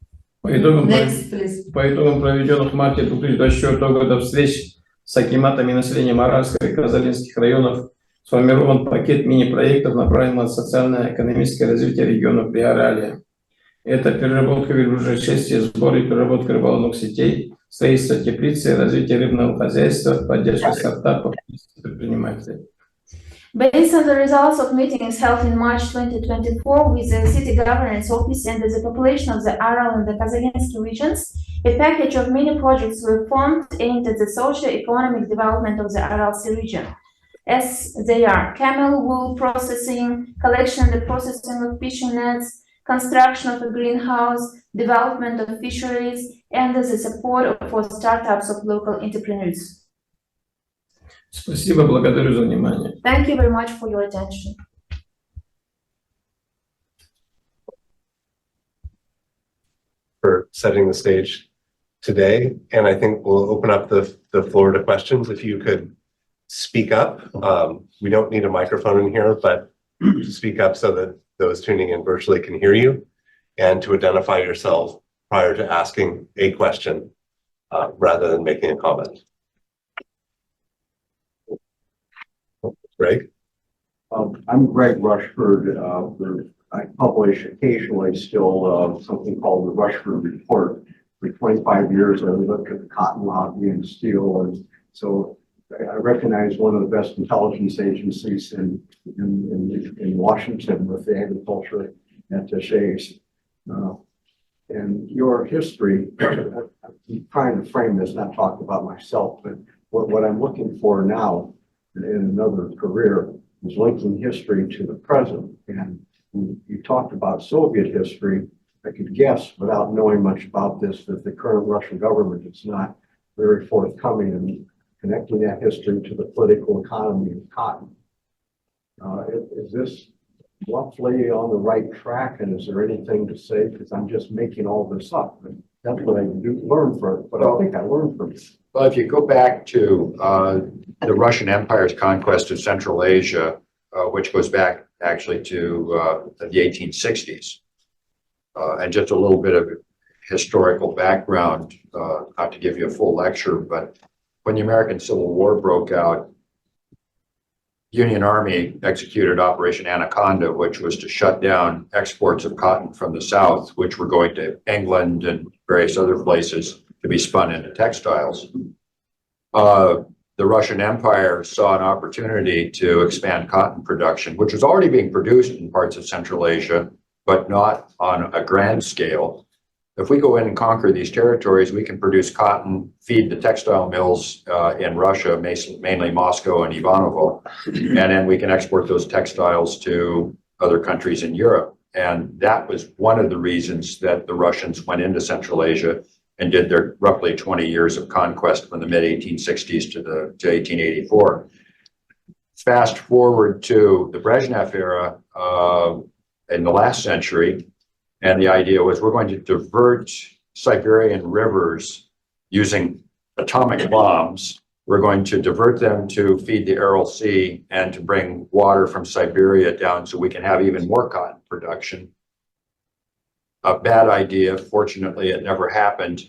По итогам проведенных в марте 2024 года встреч с акиматами и населением Аральского и Казалинских районов сформирован пакет мини-проектов, направленный на социально-экономическое развитие региона Приоралия. Это переработка верблюжьей сбор и переработка рыболовных сетей, строительство теплицы, развитие рыбного хозяйства, поддержка стартапов и предпринимателей. Based on the results of meetings held in March 2024 with the City Governance Office and the population of the Aral and the Kazakhstan regions, a package of many projects were formed aimed at the socio-economic development of the Aral Sea region. As they are camel wool processing, collection and processing of fishing nets, construction of a greenhouse, development of fisheries, and the support for startups of local entrepreneurs. Спасибо, благодарю за внимание. Thank you very much for your attention. For setting the stage today. And I think we'll open up the floor to questions. If you could speak up. We don't need a microphone in here, but speak up so that those tuning in virtually can hear you, and to identify yourself prior to asking a question rather than making a comment. Greg? I'm Greg Rushford. I publish occasionally still something called the Rushford Report. For 25 years, I looked at the cotton lobby and steel, and so I recognize one of the best intelligence agencies in Washington with the agriculture attaches. And your history, I'm trying to frame this, not talk about myself, but what I'm looking for now in another career is linking history to the present. And you talked about Soviet history. I could guess, without knowing much about this, that the current Russian government is not very forthcoming in connecting that history to the political economy of cotton. Is this roughly on the right track, and is there anything to say? Because I'm just making all this up, and that's what I do learn from it, but I think I learned from it. Well, if you go back to the Russian Empire's conquest of Central Asia, which goes back actually to the 1860s, and just a little bit of historical background, not to give you a full lecture, but when the American Civil War broke out, Union Army executed Operation Anaconda, which was to shut down exports of cotton from the South, which were going to England and various other places to be spun into textiles. The Russian Empire saw an opportunity to expand cotton production, which was already being produced in parts of Central Asia, but not on a grand scale. If we go in and conquer these territories, we can produce cotton, feed the textile mills in Russia, mainly Moscow and Ivanovo, and then we can export those textiles to other countries in Europe. And that was one of the reasons that the Russians went into Central Asia and did their roughly 20 years of conquest from the mid-1860s to 1884. Fast forward to the Brezhnev era in the last century, and the idea was we're going to divert Siberian rivers using atomic bombs. We're going to divert them to feed the Aral Sea and to bring water from Siberia down so we can have even more cotton production. A bad idea. Fortunately, it never happened.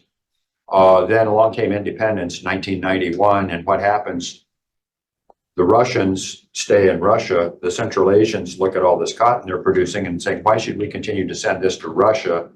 Then along came independence, 1991, and what happens? The Russians stay in Russia. The Central Asians look at all this cotton they're producing and saying, why should we continue to send this to Russia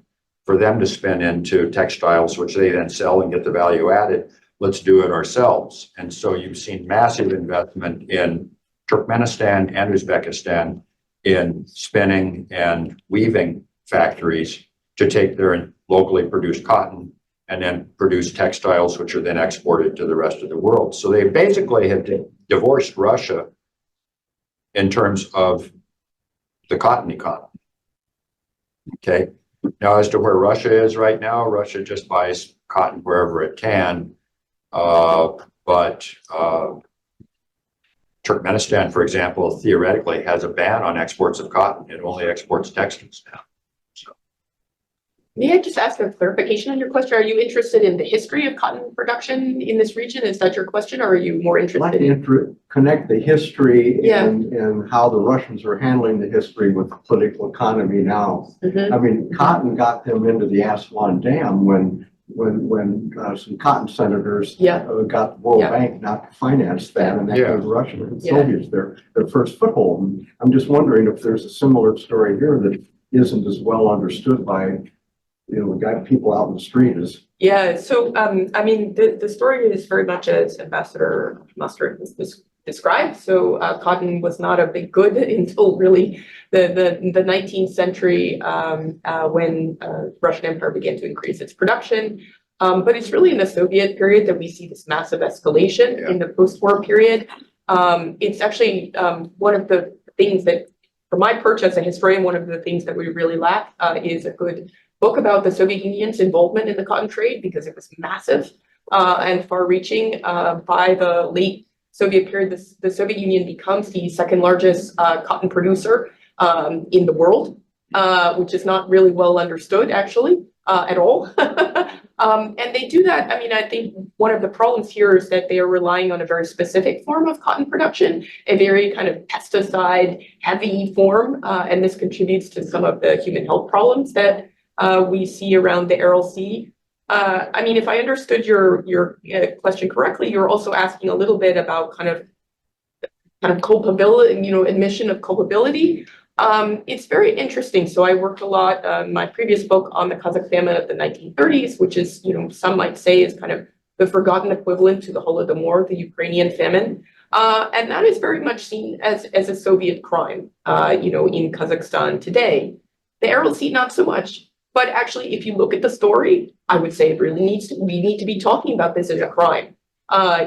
for them to spin into textiles, which they then sell and get the value added? Let's do it ourselves. And so you've seen massive investment in Turkmenistan and Uzbekistan in spinning and weaving factories to take their locally produced cotton and then produce textiles, which are then exported to the rest of the world. So they basically have divorced Russia in terms of the cotton economy. Okay. Now, as to where Russia is right now, Russia just buys cotton wherever it can. But Turkmenistan, for example, theoretically has a ban on exports of cotton. It only exports textiles now. May I just ask a clarification on your question? Are you interested in the history of cotton production in this region? Is that your question, or are you more I'd like interested in? to connect the history Yeah. and how the Russians are handling the history with the political economy now. Mhm. I mean, cotton got them into the Aswan Dam when when some cotton senators Yeah. got the World Yeah. Bank not to finance that, and that Yeah. gave Russia and Yeah. Soviets their first foothold. And I'm just wondering if there's a similar story here that isn't as well understood by, people out in the street as. Yeah, so I mean, the story is very much as Ambassador Mustard was described. So cotton was not a big good until really the 19th century when Russian Empire began to increase its production. But it's really in the Soviet period that we see this massive escalation in the post-war period. It's actually one of the things that, for my perch as a historian, one of the things that we really lack is a good book about the Soviet Union's involvement in the cotton trade, because it was massive and far-reaching. By the late Soviet period, the Soviet Union becomes the second largest cotton producer in the world, which is not really well understood, actually, at all. And they do that. I mean, I think one of the problems here is that they are relying on a very specific form of cotton production, a very kind of pesticide-heavy form, and this contributes to some of the human health problems that we see around the Aral Sea. I mean, if I understood your question correctly, you're also asking a little bit about kind of culpability, admission of culpability. It's very interesting. So I worked a lot, my previous book on the Kazakh famine of the 1930s, which is, some might say is kind of the forgotten equivalent to the Holodomor, the Ukrainian famine. And that is very much seen as a Soviet crime, in Kazakhstan today. The Aral Sea, not so much. But actually, if you look at the story, I would say it really we need to be talking about this as a crime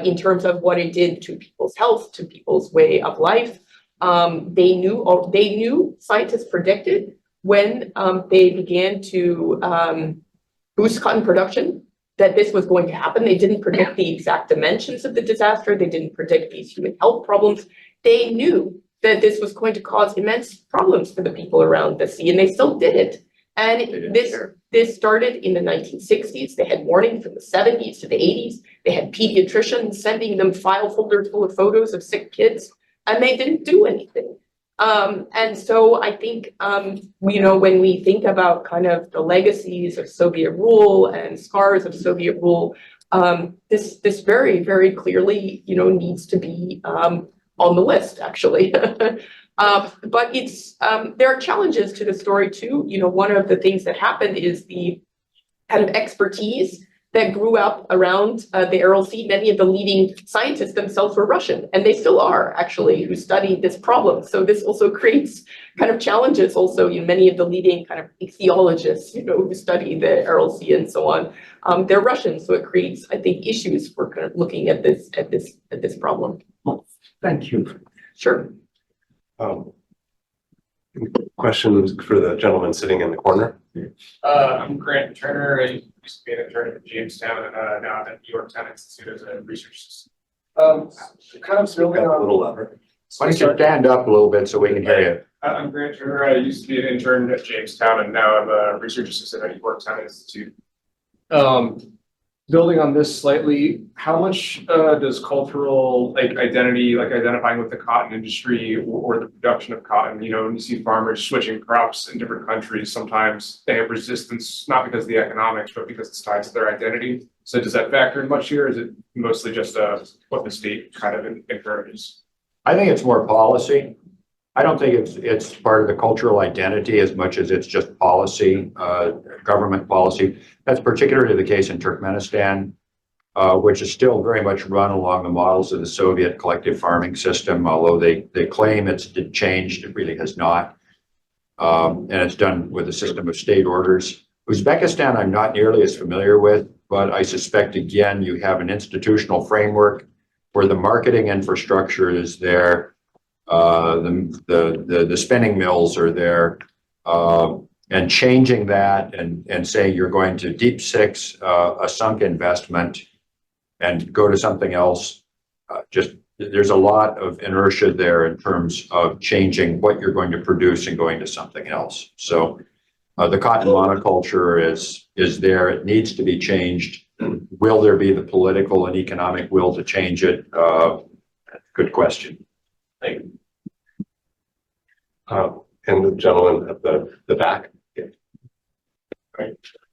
in terms of what it did to people's health, to people's way of life. They knew, scientists predicted when they began to boost cotton production that this was going to happen. They didn't predict the exact dimensions of the disaster. They didn't predict these human health problems. They knew that this was going to cause immense problems for the people around the sea, and they still did it. And this started in the 1960s. They had warning from the 70s to the 80s. They had pediatricians sending them file folders full of photos of sick kids, and they didn't do anything. And so I think, when we think about kind of the legacies of Soviet rule and scars of Soviet rule, this very, very clearly, needs to be on the list, actually. But it's there are challenges to the story too. One of the things that happened is the kind of expertise that grew up around the Aral Sea. Many of the leading scientists themselves were Russian, and they still are, actually, who studied this problem. So this also creates kind of challenges also. Many of the leading kind of ichthyologists, who study the Aral Sea and so on, they're Russian. So it creates, I think, issues for kind of looking at this problem. Thank you. Sure. Questions for the gentleman sitting in the corner? I'm Grant Turner. I used to be an intern at Jamestown, and now I'm at New York Town Institute as a research assistant. Kind of building A on. little louder. Why don't you stand up a little bit so we can hear you? I'm Grant Turner. I used to be an intern at Jamestown, and now I'm a research assistant at New York Town Institute. Building on this slightly, how much does cultural identity, identifying with the cotton industry or the production of cotton, when you see farmers switching crops in different countries, sometimes they have resistance, not because of the economics, but because it's tied to their identity. So does that factor in much here? Or is it mostly just what the state kind of encourages? I think it's more policy. I don't think it's part of the cultural identity as much as it's just policy, government policy. That's particularly the case in Turkmenistan, which is still very much run along the models of the Soviet collective farming system, although they claim it's changed, it really has not. And it's done with a system of state orders. Uzbekistan, I'm not nearly as familiar with, but I suspect, again, you have an institutional framework where the marketing infrastructure is there. The spinning mills are there, and changing that and saying you're going to deep six a sunk investment and go to something else. There's a lot of inertia there in terms of changing what you're going to produce and going to something else. So the cotton monoculture is there. It needs to be changed. Will there be the political and economic will to change it? Good question. Thank you. And the gentleman at the back. Yeah.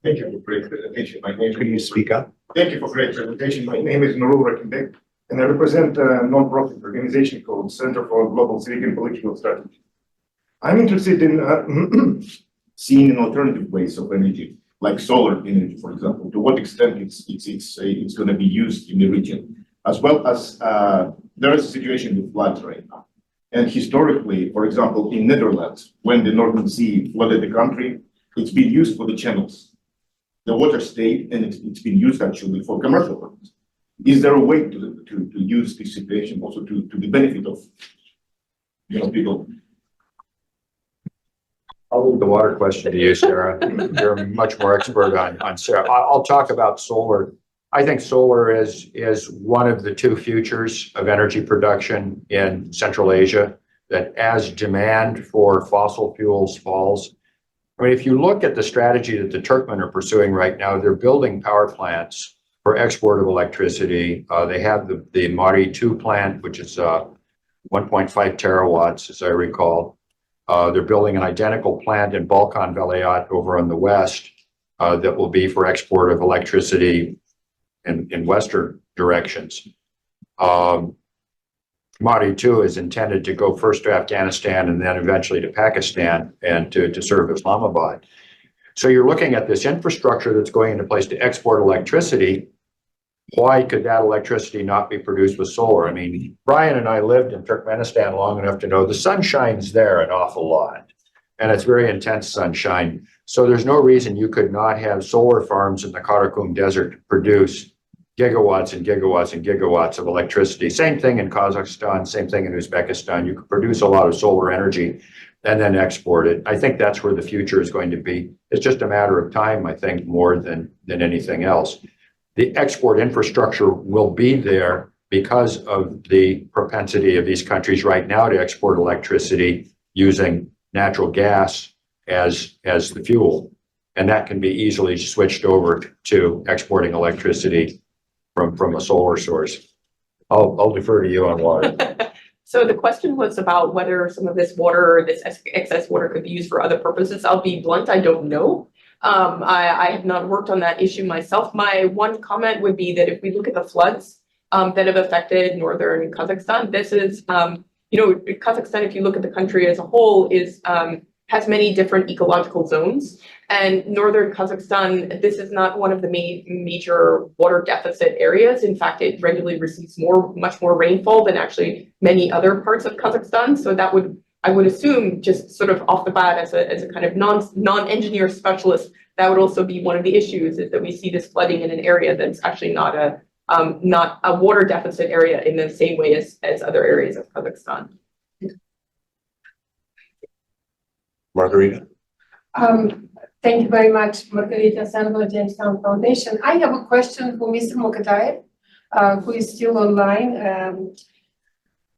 Thank you for great presentation. My name Could you is. speak up? Thank you for great presentation. My name is Nurul Rakimbek, and I represent a non-profit organization called Center for Global Civic and Political Strategy. I'm interested in seeing alternative ways of energy, like solar energy, for example. To what extent it's going to be used in the region, as well as there is a situation with floods right now. And historically, for example, in Netherlands, when the Northern Sea flooded the country, it's been used for the channels. The water stayed, and it's been used actually for commercial purposes. Is there a way to use this situation also to the benefit of people? I'll leave the water question to you, Sarah. You're much more expert on Sarah. I'll talk about solar. I think solar is one of the two futures of energy production in Central Asia, that as demand for fossil fuels falls. I mean, if you look at the strategy that the Turkmen are pursuing right now, they're building power plants for export of electricity. They have the Mari 2 plant, which is 1.5 terawatts, as I recall. They're building an identical plant in Balkan Velayat over on the west that will be for export of electricity in western directions. Mari 2 is intended to go first to Afghanistan and then eventually to Pakistan and to serve Islamabad. So you're looking at this infrastructure that's going into place to export electricity. Why could that electricity not be produced with solar? I mean, Brian and I lived in Turkmenistan long enough to know the sun shines there an awful lot, and it's very intense sunshine. So there's no reason you could not have solar farms in the Karakum Desert produce gigawatts and gigawatts and gigawatts of electricity. Same thing in Kazakhstan, same thing in Uzbekistan. You could produce a lot of solar energy and then export it. I think that's where the future is going to be. It's just a matter of time, I think, more than anything else. The export infrastructure will be there because of the propensity of these countries right now to export electricity using natural gas as the fuel. And that can be easily switched over to exporting electricity from a solar source. I'll defer to you on water. So the question was about whether some of this water, this excess water, could be used for other purposes. I'll be blunt, I don't know. I have not worked on that issue myself. My one comment would be that if we look at the floods that have affected northern Kazakhstan, this is, Kazakhstan, if you look at the country as a whole, has many different ecological zones. And northern Kazakhstan, this is not one of the major water deficit areas. In fact, it regularly receives much more rainfall than actually many other parts of Kazakhstan. So that I would assume, just sort of off the bat as a kind of non-engineer specialist, that would also be one of the issues, is that we see this flooding in an area that's actually not a water deficit area in the same way as other areas of Kazakhstan. Margarita? Thank you very much, Margarita Sanova, Jamestown Foundation. I have a question for Mr. Mukatayev, who is still online.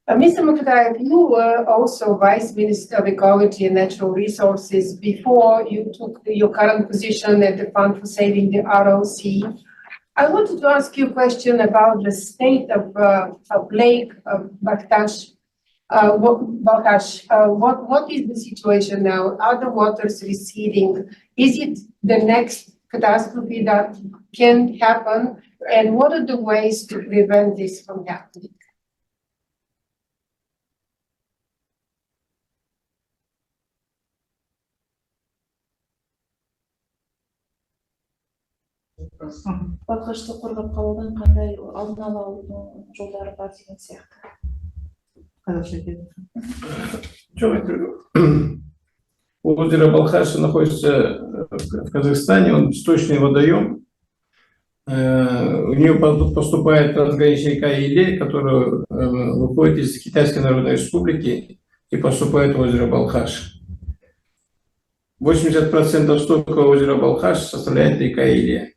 Mr. Mukatayev, you were also Vice Minister of Ecology and Natural Resources before you took your current position at the Fund for Saving the ROC. I wanted to ask you a question about the state of Lake Balkhash. What is the situation now? Are the waters receding? Is it the next catastrophe that can happen? And what are the ways to prevent this from happening? Балқашты қорғап қалудың қандай алдын ала алудың жолдары бар деген сияқты. Озеро Балхаш находится в Казахстане, он сточный водоем. У нее поступает трансграничная река Иле, которая выходит из Китайской Народной Республики и поступает в озеро Балхаш. 80% стока озера Балхаш составляет река Иле.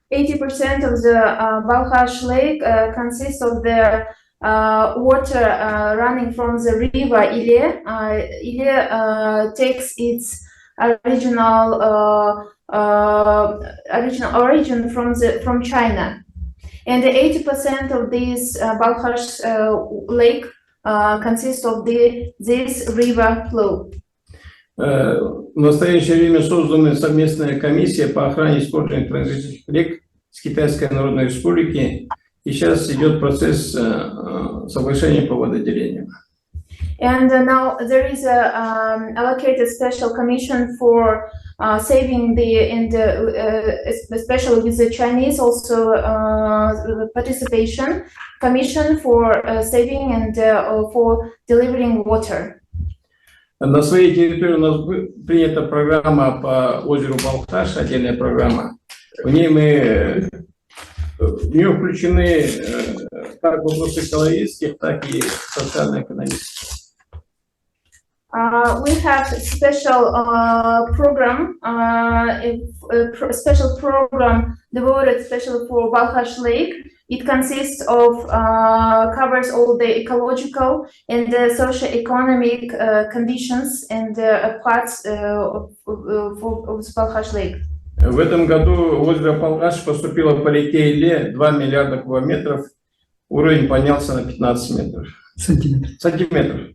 80% of the Balkhash Lake consists of the water running from the river Ile. Ile takes its original origin from China, and 80% of this Balkhash Lake consists of this river flow. В настоящее время создана совместная комиссия по охране использования транзитных рек с Китайской Народной Республики, и сейчас идет процесс соглашения по вододелению. And now there is a allocated special commission for saving especially with the Chinese also participation commission for saving and for delivering water. На своей территории у нас принята программа по озеру Балхаш, отдельная программа. В нее включены как вопросы экологических, так и социально-экономических. We have special program, special program devoted especially for Balkhash Lake. It consists of covers all the ecological and socio-economic conditions and parts of Balkhash Lake. В этом году в озеро Балхаш поступило по реке Иле 2 миллиарда кубометров, уровень поднялся на 15 метров. Сантиметров.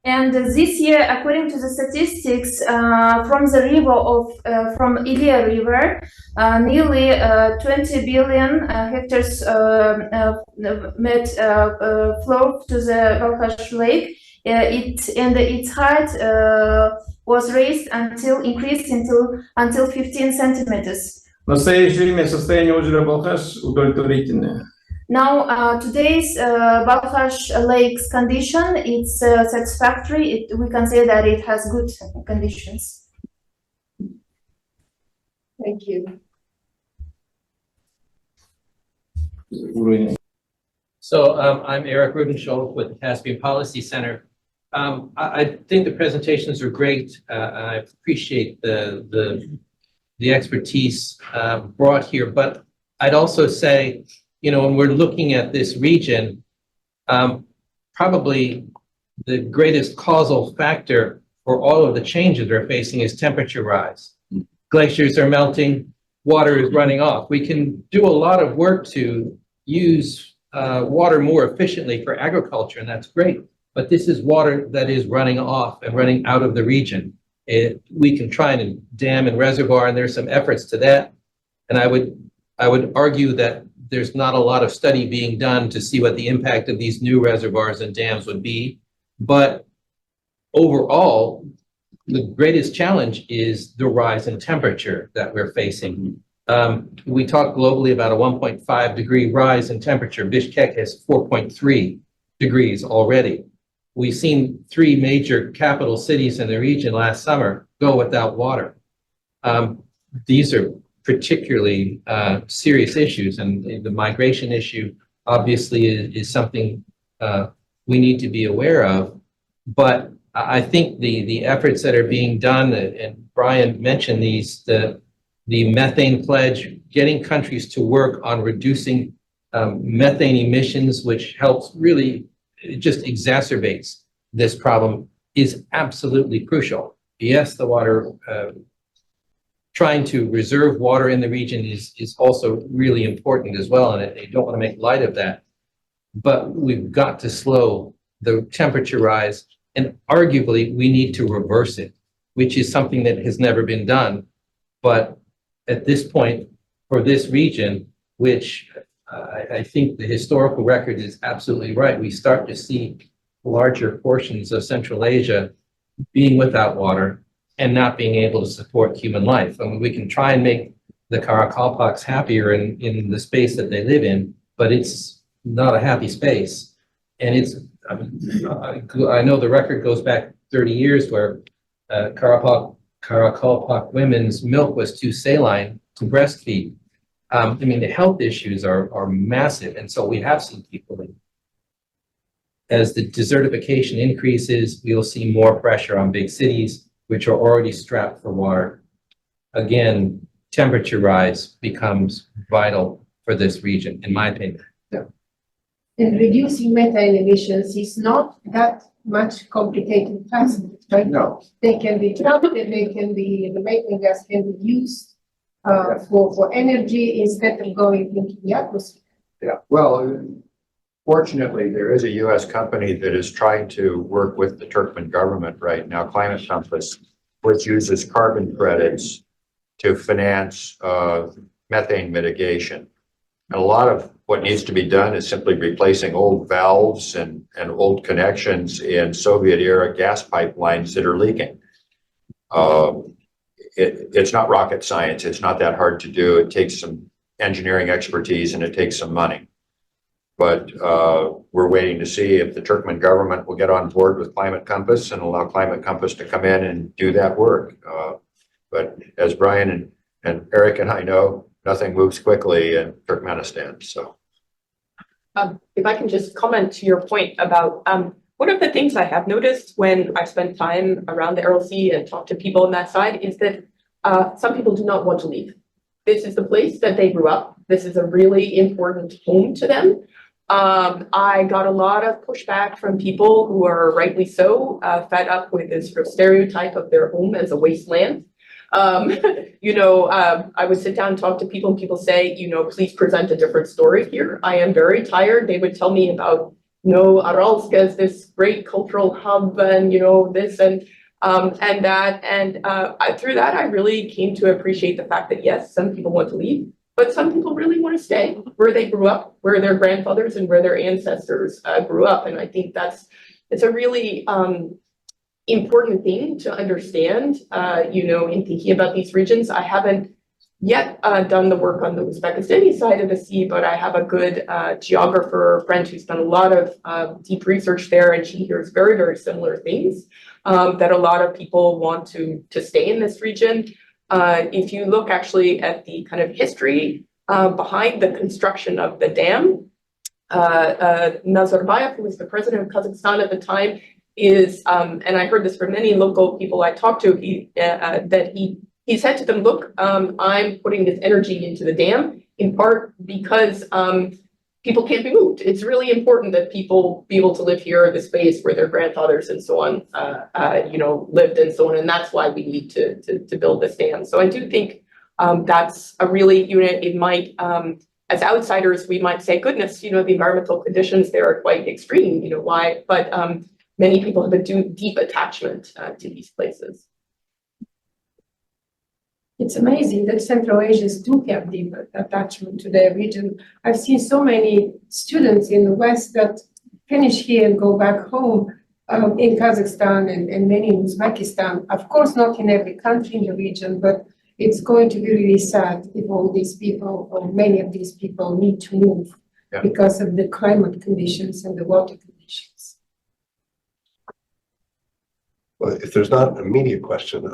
And this year, according to the statistics from the river from Ilia River, nearly 20 billion hectares flow to the Balkhash Lake. Its height was raised increased until 15 centimeters. В настоящее время состояние озера Балхаш удовлетворительное. Now, today's Balkhash Lake's condition, it's satisfactory. We can say that it has good conditions. Thank you. So I'm Eric Rubenschultz with the Caspian Policy Center. I think the presentations are great. I appreciate the expertise brought here, but I'd also say, you know, when we're looking at this region, probably the greatest causal factor for all of the changes we're facing is temperature rise. Glaciers are melting, water is running off. We can do a lot of work to use water more efficiently for agriculture, and that's great. But this is water that is running off and running out of the region. We can try and dam and reservoir, and there's some efforts to that. And I would argue that there's not a lot of study being done to see what the impact of these new reservoirs and dams would be. But overall, the greatest challenge is the rise in temperature that we're facing. We talk globally about a 1.5 degree rise in temperature. Bishkek has 4.3 degrees already. We've seen 3 major capital cities in the region last summer go without water. These are particularly serious issues, and the migration issue obviously is something we need to be aware of. But I think the efforts that are being done, and Brian mentioned these, the methane pledge, getting countries to work on reducing methane emissions, which helps really, it just exacerbates this problem, is absolutely crucial. Yes, the water, trying to reserve water in the region is also really important as well, and I don't want to make light of that. But we've got to slow the temperature rise, and arguably we need to reverse it, which is something that has never been done. But at this point, for this region, which I think the historical record is absolutely right, we start to see larger portions of Central Asia being without water and not being able to support human life. I mean, we can try and make the Karakalpaks happier in the space that they live in, but it's not a happy space. And it's, I know the record goes back 30 years where Karakalpak women's milk was too saline to breastfeed. I mean, the health issues are massive. And so we have seen people, as the desertification increases, we'll see more pressure on big cities, which are already strapped for water. Again, temperature rise becomes vital for this region, in my opinion. Yeah. And reducing methane emissions is not that much complicated task, right? No. They can be trapped, and the methane gas can be used for energy instead of going into the atmosphere. Yeah, well, Fortunately, there is a U.S. company that is trying to work with the Turkmen government right now, Climate Compass, which uses carbon credits to finance methane mitigation. And a lot of what needs to be done is simply replacing old valves and old connections in Soviet-era gas pipelines that are leaking. It's not rocket science. It's not that hard to do. It takes some engineering expertise and it takes some money. But we're waiting to see if the Turkmen government will get on board with Climate Compass and allow Climate Compass to come in and do that work. But as Brian and Eric and I know, nothing moves quickly in Turkmenistan. So, if I can just comment to your point about one of the things I have noticed when I spend time around the Aral Sea and talk to people on that side is that some people do not want to leave. This is the place that they grew up. This is a really important home to them. I got a lot of pushback from people who are rightly so fed up with this sort of stereotype of their home as a wasteland. I would sit down and talk to people and people say, please present a different story here. I am very tired. They would tell me about, Aralsk as this great cultural hub and, this and that. And through that, I really came to appreciate the fact that, yes, some people want to leave, but some people really want to stay where they grew up, where their grandfathers and where their ancestors grew up. And I think it's a really important thing to understand, in thinking about these regions. I haven't yet done the work on the Uzbekistani side of the sea, but I have a good geographer friend who's done a lot of deep research there, and she hears very, very similar things, that a lot of people want to stay in this region. If you look actually at the kind of history behind the construction of the dam, Nazarbayev, who was the president of Kazakhstan at the time, is, and I heard this from many local people I talked to, he said to them, look, I'm putting this energy into the dam in part because people can't be moved. It's really important that people be able to live here, the space where their grandfathers and so on, lived and so on. And that's why we need to build this dam. So I do think that's a really, it might, as outsiders, we might say, goodness, the environmental conditions there are quite extreme, why? But many people have a deep attachment to these places. It's amazing that Central Asians do have deep attachment to their region. I've seen so many students in the West that finish here and go back home in Kazakhstan and many in Uzbekistan. Of course, not in every country in the region, but it's going to be really sad if all these people, or many of these people, need to move because of the climate conditions and the water conditions. Well, if there's not an immediate question,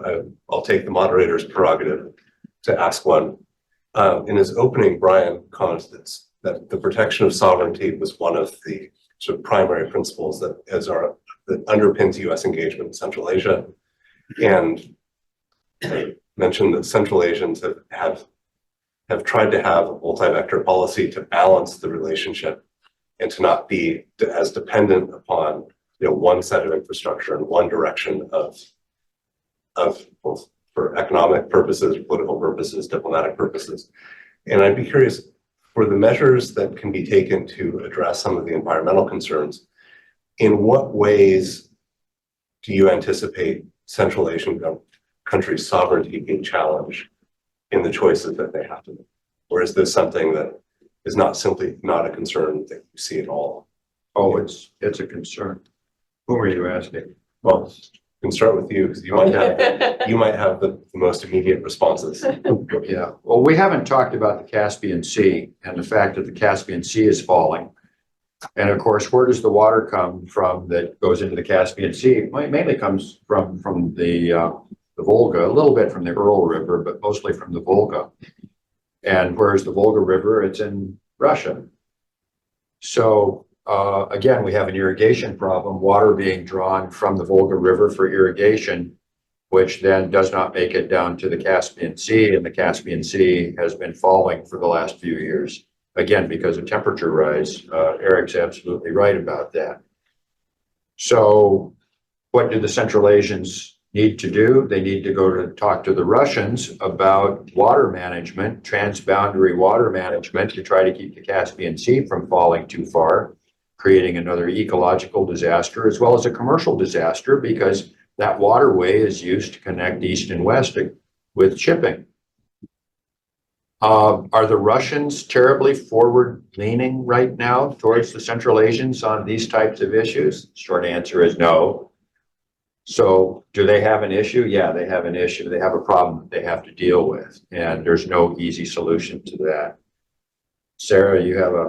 I'll take the moderator's prerogative to ask one. In his opening, Brian commented that the protection of sovereignty was one of the sort of primary principles that underpins U.S. engagement in Central Asia, and mentioned that Central Asians have tried to have a multi-vector policy to balance the relationship and to not be as dependent upon one set of infrastructure and one direction of both for economic purposes, political purposes, diplomatic purposes. And I'd be curious, for the measures that can be taken to address some of the environmental concerns, in what ways do you anticipate Central Asian countries' sovereignty being challenged in the choices that they have to make? Or is this something that is not a concern that you see at all? Oh, it's a concern. Who are you asking? Well, we can start with you because you might have the most immediate responses. Yeah, well, we haven't talked about the Caspian Sea and the fact that the Caspian Sea is falling. And of course, where does the water come from that goes into the Caspian Sea? It mainly comes from the Volga, a little bit from the Ural River, but mostly from the Volga. And where's the Volga River? It's in Russia. So again, we have an irrigation problem, water being drawn from the Volga River for irrigation, which then does not make it down to the Caspian Sea, and the Caspian Sea has been falling for the last few years, again, because of temperature rise. Eric's absolutely right about that. So what do the Central Asians need to do? They need to go to talk to the Russians about water management, transboundary water management, to try to keep the Caspian Sea from falling too far. creating another ecological disaster as well as a commercial disaster because that waterway is used to connect east and west with shipping. Are the Russians terribly forward-leaning right now towards the Central Asians on these types of issues? Short answer is no. So do they have an issue? Yeah, they have an issue. They have a problem that they have to deal with, and there's no easy solution to that. Sarah, you have a...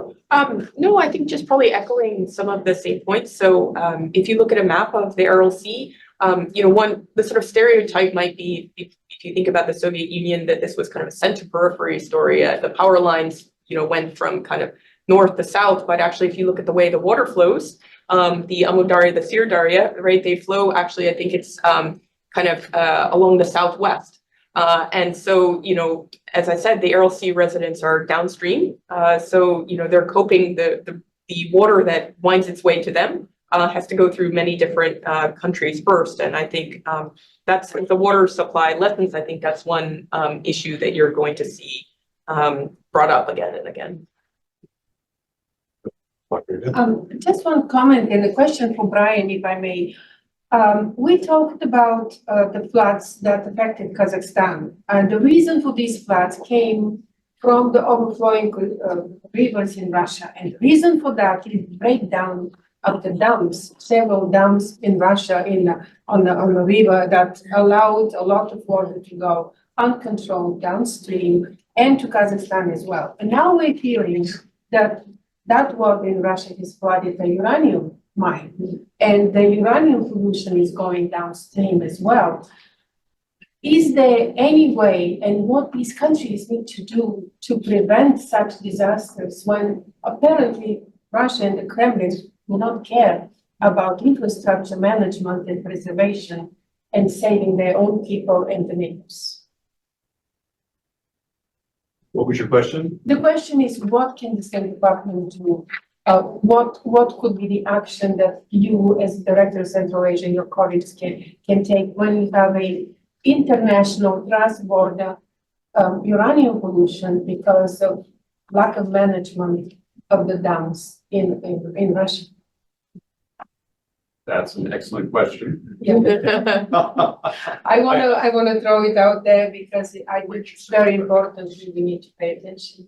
No, I think just probably echoing some of the same points. So if you look at a map of the Aral Sea, the sort of stereotype might be, if you think about the Soviet Union, that this was kind of a center periphery story. The power lines, went from kind of north to south, but actually, if you look at the way the water flows, the Amudarya, the Sirdarya, right, they flow actually, I think it's kind of along the southwest. And so, as I said, the Aral Sea residents are downstream. So, they're coping, the water that winds its way to them has to go through many different countries first. And I think that's the water supply lessons. I think that's one issue that you're going to see brought up again and again. Just one comment and a question for Brian, if I may. We talked about the floods that affected Kazakhstan, and the reason for these floods came from the overflowing rivers in Russia. And the reason for that is the breakdown of the dams, several dams in Russia on the river that allowed a lot of water to go uncontrolled downstream and to Kazakhstan as well. And now we're hearing that water in Russia has flooded the uranium mine, and the uranium pollution is going downstream as well. Is there any way, and what these countries need to do to prevent such disasters when apparently Russia and the Kremlin do not care about infrastructure management and preservation and saving their own people and the neighbors? What was your question? The question is, what can the State Department do? What could be the action that you, as Director of Central Asia, your colleagues can take when you have a international cross-border uranium pollution because of lack of management of the dams in Russia? That's an excellent question. Yeah. I wanna throw it out there because I think it's very important. We need to pay attention.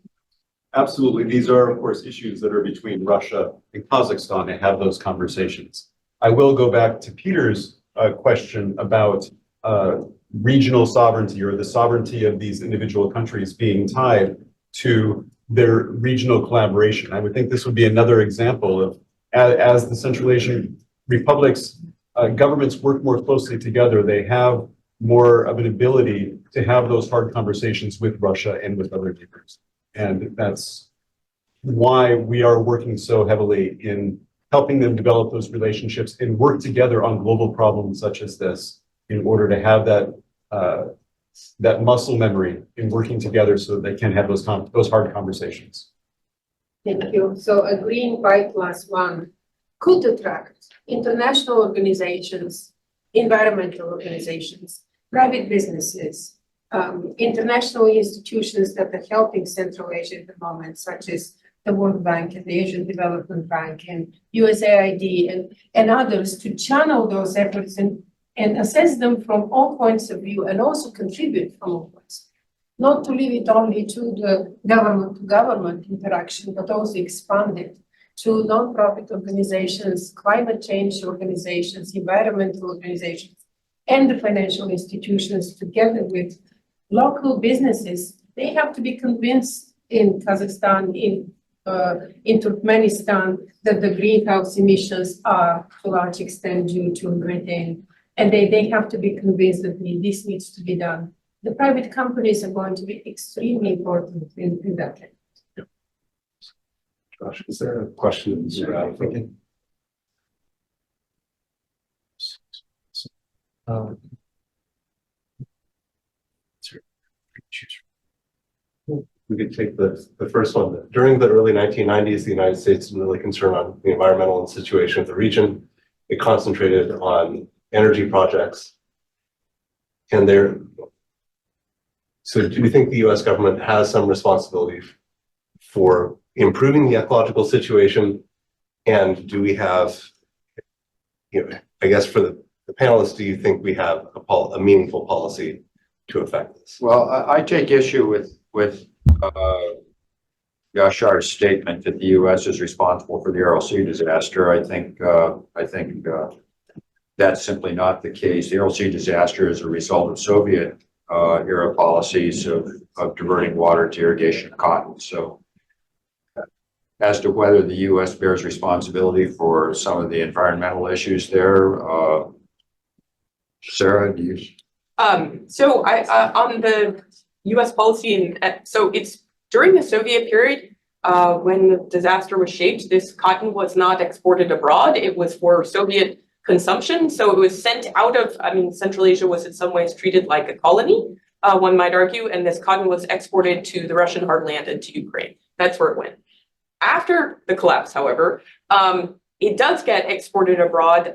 Absolutely. These are, of course, issues that are between Russia and Kazakhstan to have those conversations. I will go back to Peter's question about regional sovereignty or the sovereignty of these individual countries being tied to their regional collaboration. I would think this would be another example of as the Central Asian republics, governments work more closely together. They have more of an ability to have those hard conversations with Russia and with other neighbors. And that's why we are working so heavily in helping them develop those relationships and work together on global problems such as this in order to have that muscle memory in working together so that they can have those hard conversations. Thank you. So a green white plus one could attract international organizations, environmental organizations, private businesses, international institutions that are helping Central Asia at the moment, such as the World Bank and the Asian Development Bank and USAID and others, to channel those efforts and assess them from all points of view and also contribute from all points. Not to leave it only to the government-to-government interaction, but also expand it to nonprofit organizations, climate change organizations, environmental organizations, and the financial institutions together with local businesses. They have to be convinced in Kazakhstan, in Turkmenistan, that the greenhouse emissions are to a large extent due to methane, and they have to be convinced that this needs to be done. The private companies are going to be extremely important in that case. Josh, is there a question? We could take the first one. During the early 1990s, the United States was really concerned on the environmental situation of the region. It concentrated on energy projects. And so do you think the US government has some responsibility for improving the ecological situation And do we have, I guess for the panelists, do you think we have a meaningful policy to affect this? Well, I take issue with Yashar's statement that the U.S. is responsible for the Aral Sea disaster. I think that's simply not the case. The Aral Sea disaster is a result of Soviet era policies of diverting water to irrigation of cotton. So as to whether the U.S. bears responsibility for some of the environmental issues there, Sarah, do you? So on the U.S. policy, so it's during the Soviet period, when the disaster was shaped, this cotton was not exported abroad. It was for Soviet consumption. So it was sent out of, Central Asia was in some ways treated like a colony, one might argue, and this cotton was exported to the Russian heartland and to Ukraine. That's where it went. After the collapse, however, it does get exported abroad.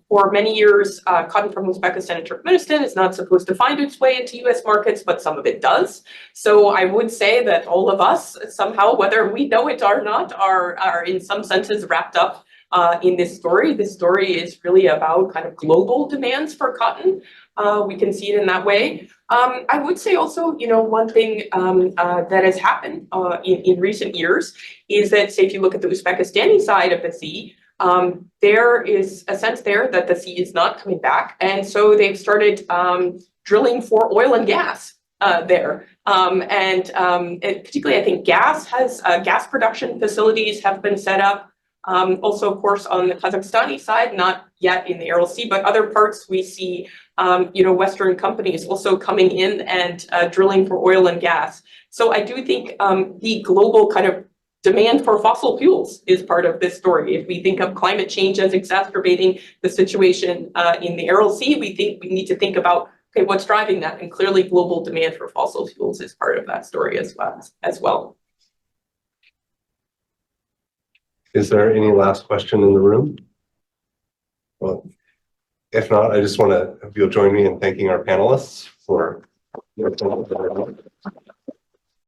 For many years, cotton from Uzbekistan and Turkmenistan is not supposed to find its way into U.S. markets, but some of it does. So I would say that all of us, somehow, whether we know it or not, are in some senses wrapped up in this story. This story is really about kind of global demands for cotton. We can see it in that way. I would say also, one thing that has happened in recent years is that, say, if you look at the Uzbekistani side of the sea, there is a sense there that the sea is not coming back. And so they've started drilling for oil and gas there. And particularly, I think gas production facilities have been set up. Also, of course, on the Kazakhstani side, not yet in the Aral Sea, but other parts we see, Western companies also coming in and drilling for oil and gas. So I do think the global kind of demand for fossil fuels is part of this story. If we think of climate change as exacerbating the situation in the Aral Sea, we think we need to think about, okay, what's driving that? And clearly global demand for fossil fuels is part of that story as well. Is there any last question in the room? Well, if not, I just want to, if you'll join me in thanking our panelists for